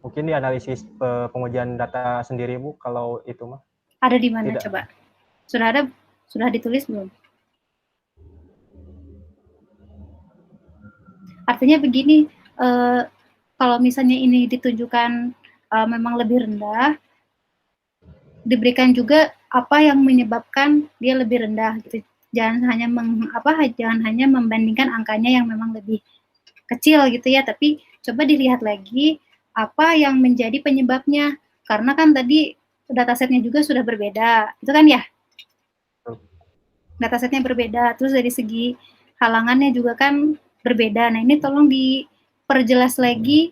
Mungkin di analisis pengujian data sendiri, Bu, kalau itu mah. Ada di mana? Tidak. Coba. Sudah ditulis belum? Artinya begini, kalau misalnya ini ditunjukkan memang lebih rendah, diberikan juga apa yang menyebabkan dia lebih rendah gitu. Jangan hanya membandingkan angkanya yang memang lebih kecil gitu ya, tapi coba dilihat lagi apa yang menjadi penyebabnya. Karena kan tadi datasetnya juga sudah berbeda, itu kan ya? Datasetnya berbeda, terus dari segi halangannya juga kan berbeda. Nah, ini tolong diperjelas lagi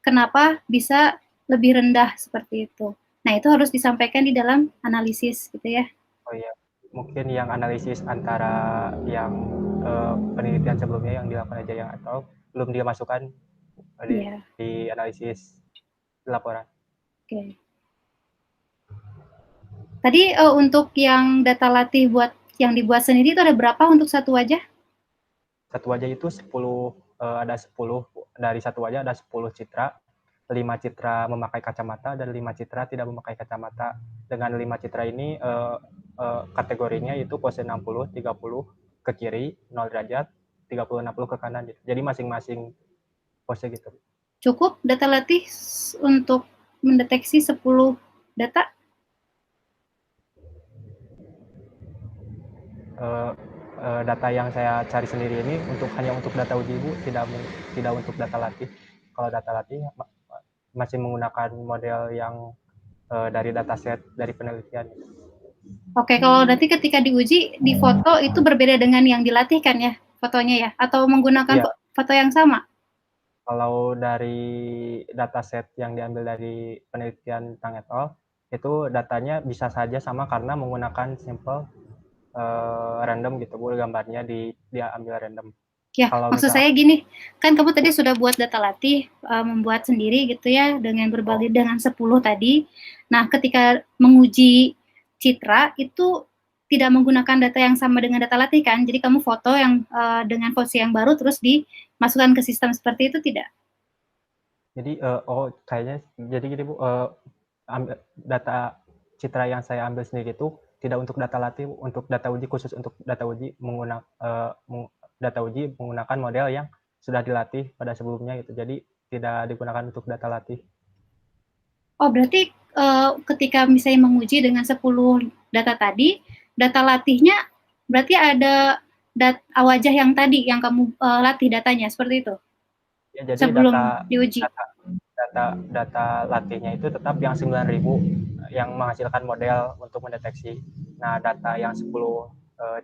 kenapa bisa lebih rendah seperti itu. Nah, itu harus disampaikan di dalam analisis gitu ya. Oh iya, mungkin yang analisis antara yang penelitian sebelumnya yang dilakukan aja yang atau belum dia masukkan di analisis laporan. Oke. Tadi untuk yang data latih yang dibuat sendiri itu ada berapa untuk satu wajah? Satu wajah itu 10, ada 10, dari satu wajah ada 10 citra, 5 citra memakai kacamata dan 5 citra tidak memakai kacamata. Dengan 5 citra ini kategorinya itu pose 60, 30 ke kiri, 0 derajat, 30, 60 ke kanan. Jadi masing-masing pose gitu. Cukup data latih untuk mendeteksi 10 data? Data yang saya cari sendiri ini hanya untuk data uji, Bu, tidak untuk data latih. Kalau data latih masih menggunakan model yang dari dataset dari penelitian. Oke, kalau nanti ketika diuji di foto itu berbeda dengan yang dilatih kan ya fotonya ya, atau menggunakan foto yang sama? Kalau dari dataset yang diambil dari penelitian Tang et al. Itu datanya bisa saja sama karena menggunakan sampel random gitu, Bu, gambarnya diambil random. Ya, Kalau maksud misal saya gini, kan kamu tadi sudah buat data latih, membuat sendiri gitu ya, dengan berbagai dengan 10 tadi. Nah, ketika menguji citra, itu tidak menggunakan data yang sama dengan data latih kan? Jadi kamu foto yang dengan pose yang baru, terus dimasukkan ke sistem seperti itu tidak? Jadi kayaknya jadi gini Bu, data citra yang saya ambil sendiri itu tidak untuk data latih, untuk data uji, khusus untuk data uji data uji menggunakan model yang sudah dilatih pada sebelumnya gitu. Jadi tidak digunakan untuk data latih. Oh, berarti ketika misalnya menguji dengan 10 data tadi, data latihnya berarti ada wajah yang tadi yang kamu latih datanya seperti itu Ya, jadi sebelum diuji. data latihnya itu tetap yang 9.000 yang menghasilkan model untuk mendeteksi. Nah, data yang 10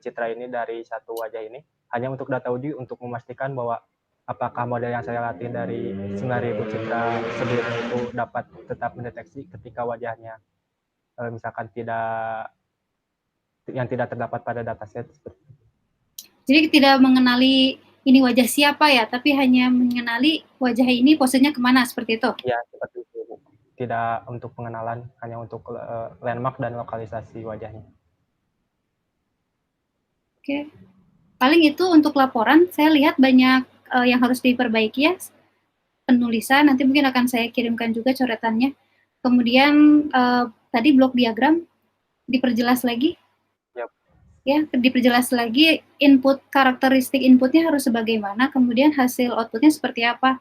citra ini dari satu wajah ini hanya untuk data uji, untuk memastikan bahwa apakah model yang saya latih dari 9.000 citra sebelumnya itu dapat tetap mendeteksi ketika wajahnya misalkan tidak terdapat pada dataset. Jadi tidak mengenali ini wajah siapa ya, tapi hanya mengenali wajah ini posenya kemana, seperti itu? Ya, seperti itu. Tidak untuk pengenalan, hanya untuk landmark dan lokalisasi wajahnya. Oke. Paling itu untuk laporan, saya lihat banyak yang harus diperbaiki ya. Penulisan, nanti mungkin akan saya kirimkan juga coretannya. Kemudian tadi blok diagram, diperjelas lagi. Yep. Ya, diperjelas lagi input, karakteristik inputnya harus sebagaimana, kemudian hasil outputnya seperti apa.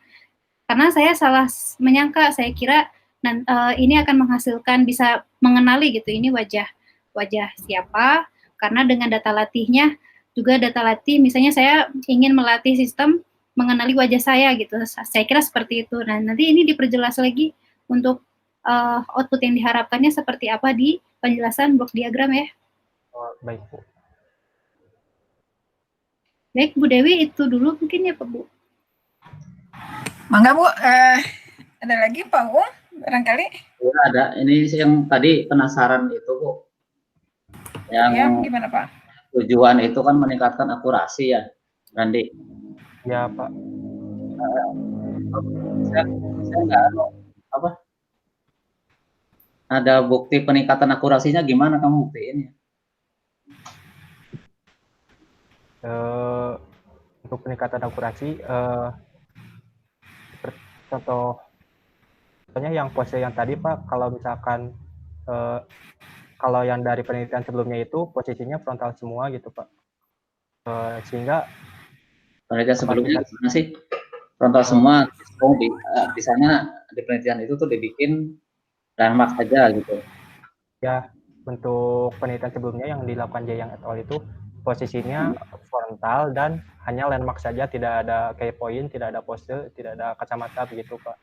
Karena saya salah menyangka, saya kira ini akan menghasilkan, bisa mengenali gitu, ini wajah siapa, karena dengan data latihnya, juga data latih, misalnya saya ingin melatih sistem mengenali wajah saya gitu, saya kira seperti itu. Nah, nanti ini diperjelas lagi untuk output yang diharapkannya seperti apa di penjelasan blok diagram ya. Oh, baik Bu. Baik, Bu Dewi, itu dulu mungkin ya Pak Bu. Mangga Bu, ada lagi Pak Ung barangkali? Ya, ada. Ini yang tadi penasaran itu Bu. Yang Ya, gimana Pak? tujuan itu kan meningkatkan akurasi ya, Randi. Ya Pak. Saya nggak apa? Ada bukti peningkatan akurasinya, gimana kamu buktiin ya? Untuk peningkatan akurasi, contohnya yang pose yang tadi Pak, kalau misalkan kalau yang dari penelitian sebelumnya itu posisinya frontal semua gitu Pak, sehingga Penelitian sebelumnya gimana sih? Frontal semua, di sana di penelitian itu tuh dibikin landmark aja gitu. Ya, untuk penelitian sebelumnya yang dilakukan Jayang et al. Itu posisinya frontal dan hanya landmark saja, tidak ada key point, tidak ada pose, tidak ada kacamata begitu Pak.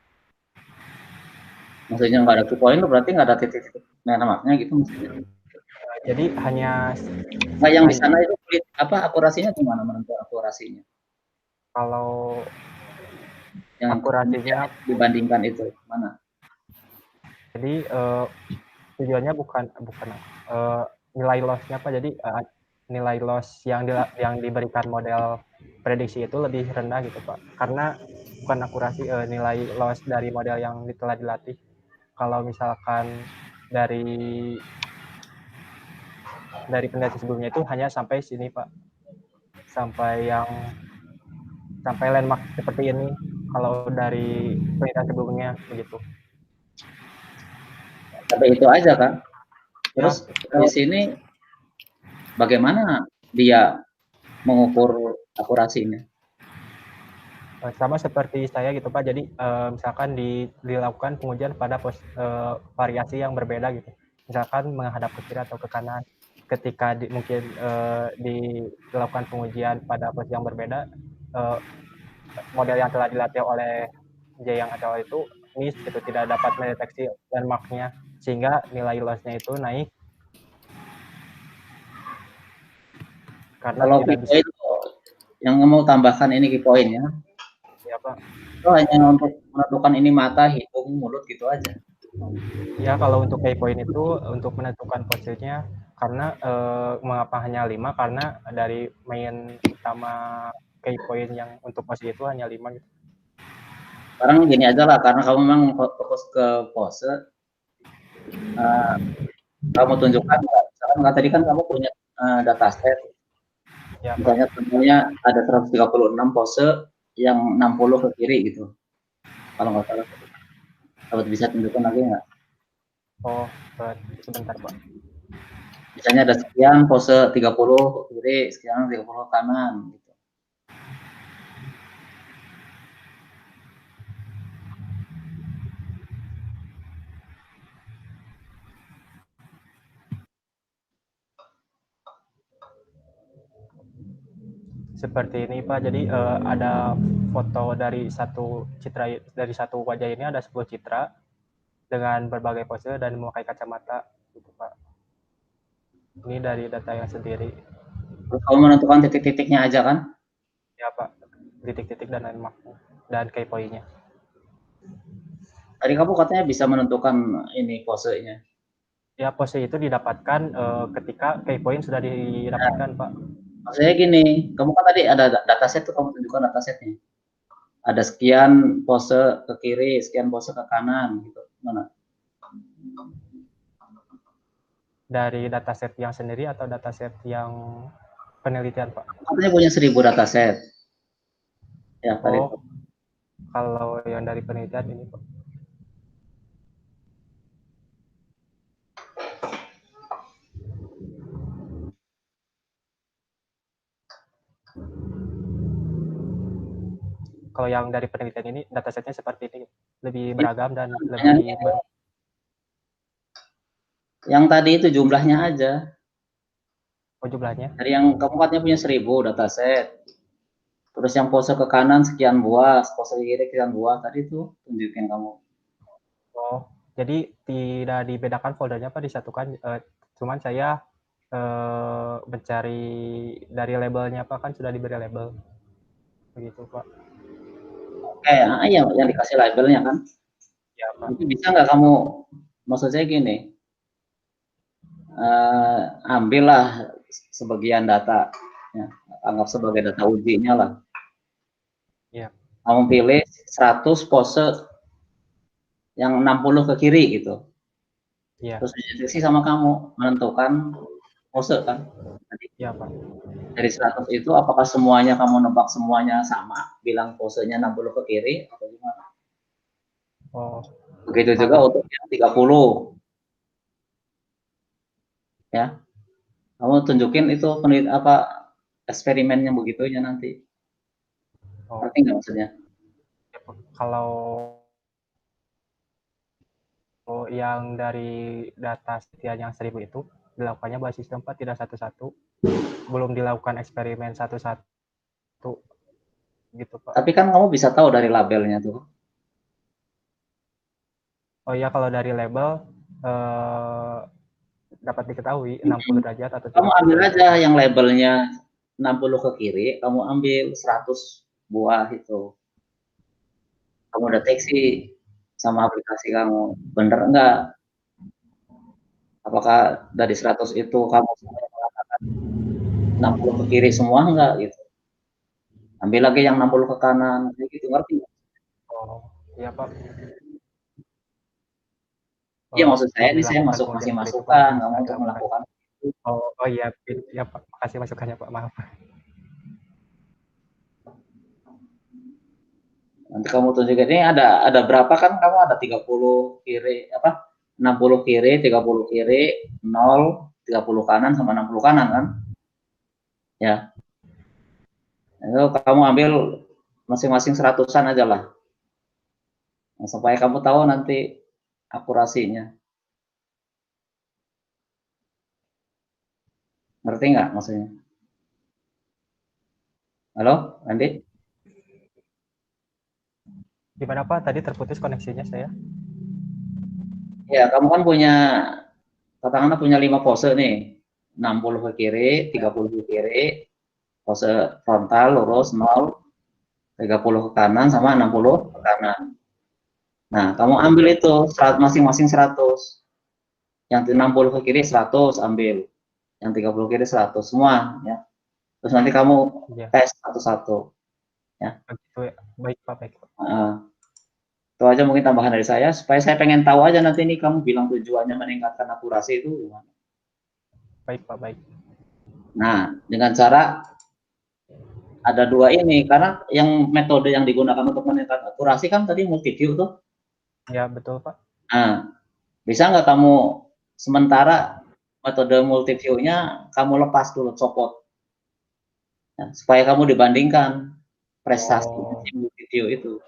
Maksudnya nggak ada key point, berarti nggak ada titik-titik landmarknya gitu maksudnya? Jadi hanya nggak, yang di sana itu apa akurasinya gimana, menentukan akurasinya? Kalau yang akurasinya dibandingkan itu mana? Jadi tujuannya bukan nilai loss-nya Pak. Jadi nilai loss yang diberikan model prediksi itu lebih rendah gitu Pak. Karena bukan akurasi, nilai loss dari model yang telah dilatih. Kalau misalkan dari penelitian sebelumnya itu hanya sampai sini Pak. Sampai landmark seperti ini. Kalau dari penelitian sebelumnya begitu. Tapi itu aja kan. Terus di sini bagaimana dia mengukur akurasinya? Sama seperti saya gitu Pak. Jadi misalkan dilakukan pengujian pada variasi yang berbeda gitu. Misalkan menghadap ke kiri atau ke kanan. Ketika mungkin dilakukan pengujian pada posisi yang berbeda, model yang telah dilatih oleh Jayang et al. Itu miss gitu, tidak dapat mendeteksi landmark-nya, sehingga nilai loss-nya itu naik. Karena kalau tidak bisa. Itu yang mau tambahkan ini key point ya. Ya Pak. Itu hanya untuk menentukan ini mata, hidung, mulut gitu aja. Ya, kalau untuk key point itu untuk menentukan posisinya, karena mengapa hanya 5, karena dari main utama key point yang untuk pose itu hanya 5 gitu. Sekarang gini aja lah, karena kamu memang fokus ke pose, kamu tunjukkan, misalkan tadi kan kamu punya dataset, Ya, Pak. misalnya contohnya ada 136 pose yang 60 ke kiri gitu, kalau nggak salah. Dapat bisa tunjukkan lagi nggak? Oh, sebentar, Pak. Misalnya ada sekian pose 30 ke kiri, sekian 30 ke kanan gitu. Seperti ini, Pak. Jadi ada foto dari satu wajah ini ada 10 citra dengan berbagai pose dan memakai kacamata gitu, Pak. Ini dari data yang sendiri. Terus kamu menentukan titik-titiknya aja kan? Ya, Pak. Titik-titik dan landmark dan key point-nya. Tadi kamu katanya bisa menentukan ini posenya. Ya, pose itu didapatkan ketika key point sudah didapatkan, Pak. Maksudnya gini, kamu kan tadi ada dataset tuh, kamu tunjukkan datasetnya. Ada sekian pose ke kiri, sekian pose ke kanan gitu. Mana? Dari dataset yang sendiri atau dataset yang penelitian, Pak? Katanya punya 1000 dataset. Ya, tadi. Oh, kalau yang dari penelitian ini, Pak. Kalau yang dari penelitian ini datasetnya seperti ini, lebih beragam dan lebih yang tadi itu jumlahnya aja. Oh, jumlahnya. Dari yang kamu katanya punya 1000 dataset. Terus yang pose ke kanan sekian buah, pose ke kiri sekian buah. Tadi tuh tunjukin kamu. Oh, jadi tidak dibedakan foldernya, Pak, disatukan. Cuman saya mencari dari labelnya, Pak, kan sudah diberi label. Begitu, Pak. Oke, iya yang dikasih labelnya kan. Ya, Pak. Itu bisa nggak kamu, maksud saya gini, ambillah sebagian data, ya, anggap sebagai data ujinya lah. Ya. Kamu pilih 100 pose yang 60 ke kiri gitu. Ya. Terus diskusi sama kamu menentukan pose kan. Ya, Pak. Dari 100 itu apakah semuanya kamu nebak semuanya sama, bilang posenya 60 ke kiri atau gimana? Oh. Begitu juga untuk yang 30. Ya. Kamu tunjukin itu eksperimennya begitunya nanti. Oh. Ngerti nggak maksudnya? Ya, kalau yang dari data sekian yang 1000 itu dilakukannya basis tempat, tidak satu-satu, belum dilakukan eksperimen satu-satu gitu, Pak. Tapi kan kamu bisa tahu dari labelnya tuh. Oh iya, kalau dari label dapat diketahui 60 derajat atau 30 kamu ambil derajat. aja yang labelnya 60 ke kiri, kamu ambil 100 buah itu. Kamu deteksi sama aplikasi kamu, bener enggak? Apakah dari 100 itu kamu mengatakan 60 ke kiri semua enggak gitu? Ambil lagi yang 60 ke kanan, gitu, ngerti nggak? Oh, iya, Pak. Iya, maksud saya ini saya kasih masukan, kamu untuk melakukan itu. Oh iya, ya, Pak. Makasih masukannya, Pak. Maaf. Nanti kamu tunjukin ini ada berapa kan, kamu ada 30 kiri, 60 kiri, 30 kiri, 0, 30 kanan sama 60 kanan kan? Ya. Itu kamu ambil masing-masing 100-an aja lah. Nah, supaya kamu tahu nanti akurasinya. Ngerti nggak maksudnya? Halo, Andi? Gimana, Pak? Tadi terputus koneksinya saya. Ya, kamu kan punya, katakanlah punya 5 pose nih. 60 ke kiri, 30 ke kiri, pose frontal, lurus, 0, 30 ke kanan, sama 60 ke kanan. Nah, kamu ambil itu, masing-masing 100. Yang 60 ke kiri 100 ambil. Yang 30 kiri 100 semua, ya. Terus nanti kamu Iya, tes satu-satu. begitu ya. Baik Pak, baik Pak. Itu aja mungkin tambahan dari saya, supaya saya pengen tahu aja nanti ini kamu bilang tujuannya meningkatkan akurasi itu gimana. Baik Pak, baik. Nah, dengan cara ada dua ini, karena yang metode yang digunakan untuk meningkatkan akurasi kan tadi multiview tuh. Ya, betul Pak. Nah, bisa nggak kamu sementara metode multiview-nya kamu lepas dulu, copot. Nah, supaya kamu dibandingkan prestasi Oh, si multiview itu.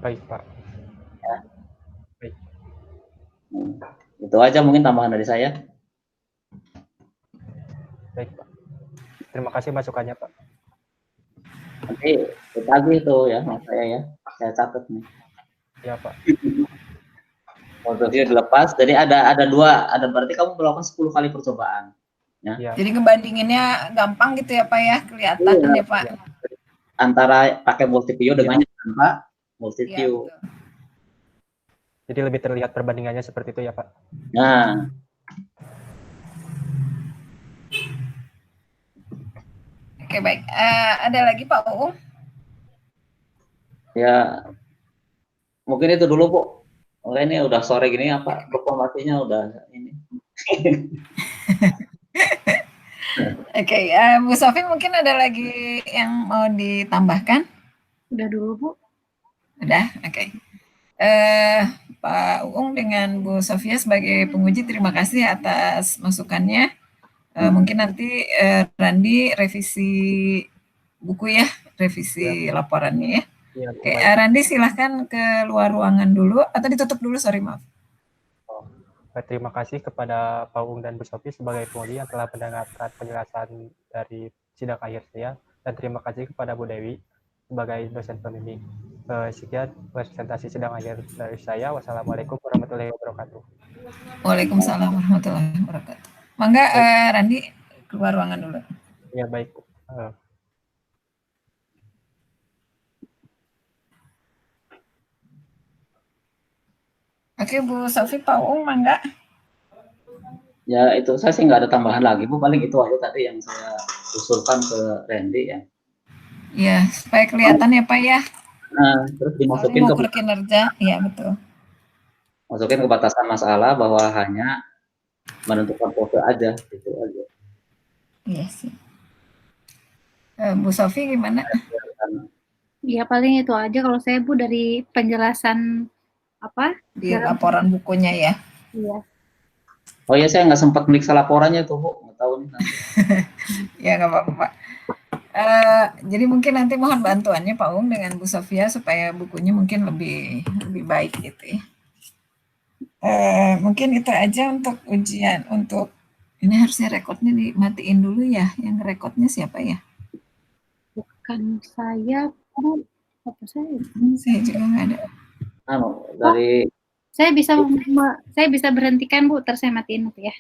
baik Pak. Ya. Baik. Itu aja mungkin tambahan dari saya. Baik Pak. Terima kasih masukannya Pak. Nanti ditagih itu ya mas saya ya. Saya catat nih. Ya Pak. Multiview dilepas, jadi ada dua, ada berarti kamu melakukan 10 kali percobaan. Ya. Ya. Jadi ngebandinginnya gampang gitu ya Pak ya, kelihatan Iya. ya Pak. Antara pakai multiview dengan tanpa multiview. Iya, betul. Jadi lebih terlihat perbandingannya seperti itu ya Pak. Nah, Oke baik. Ada lagi Pak Uung? ya mungkin itu dulu Bu. Oke, ini udah sore gini apa informasinya udah ini. Oke, Bu Sofi mungkin ada lagi yang mau ditambahkan? Udah dulu Bu. Udah, oke. Pak Uung dengan Bu Sofia sebagai penguji, terima kasih atas masukannya. Mungkin nanti Randi revisi buku ya, revisi laporannya ya. Ya, Oke, Randi silahkan ke luar ruangan dulu, atau ditutup dulu, sorry maaf. Terima kasih kepada Pak Uung dan Bu Sofi sebagai penguji yang telah mendengarkan penjelasan dari sidang akhir saya, dan terima kasih kepada Bu Dewi sebagai dosen pembimbing. Sekian presentasi sidang akhir dari saya. Wassalamualaikum warahmatullahi wabarakatuh. Waalaikumsalam warahmatullahi wabarakatuh. Mangga Randi keluar ruangan dulu. Ya baik. Oke Bu Sofi, Pak Uung mangga. Ya itu saya sih nggak ada tambahan lagi Bu, paling itu aja tadi yang saya usulkan ke Randy ya. Ya, supaya kelihatan ya Pak ya. Nah, terus dimasukin ke kinerja, iya betul. Masukin ke batasan masalah bahwa hanya menentukan pose aja, gitu aja. Iya sih. Bu Sofi gimana? Ya paling itu aja kalau saya Bu, dari penjelasan apa di laporan bukunya ya. Iya. Oh iya, saya nggak sempat meriksa laporannya tuh Bu, nggak tahu nih nanti. Ya nggak apa-apa Pak. Jadi mungkin nanti mohon bantuannya Pak Uung dengan Bu Sofia supaya bukunya mungkin lebih baik gitu ya. Mungkin itu aja untuk ujian. Untuk ini harusnya rekodnya dimatiin dulu ya. Yang rekodnya siapa ya? Bukan saya Bu, apa saya? Saya juga nggak ada. Dari saya bisa berhentikan Bu, terus saya matiin itu ya.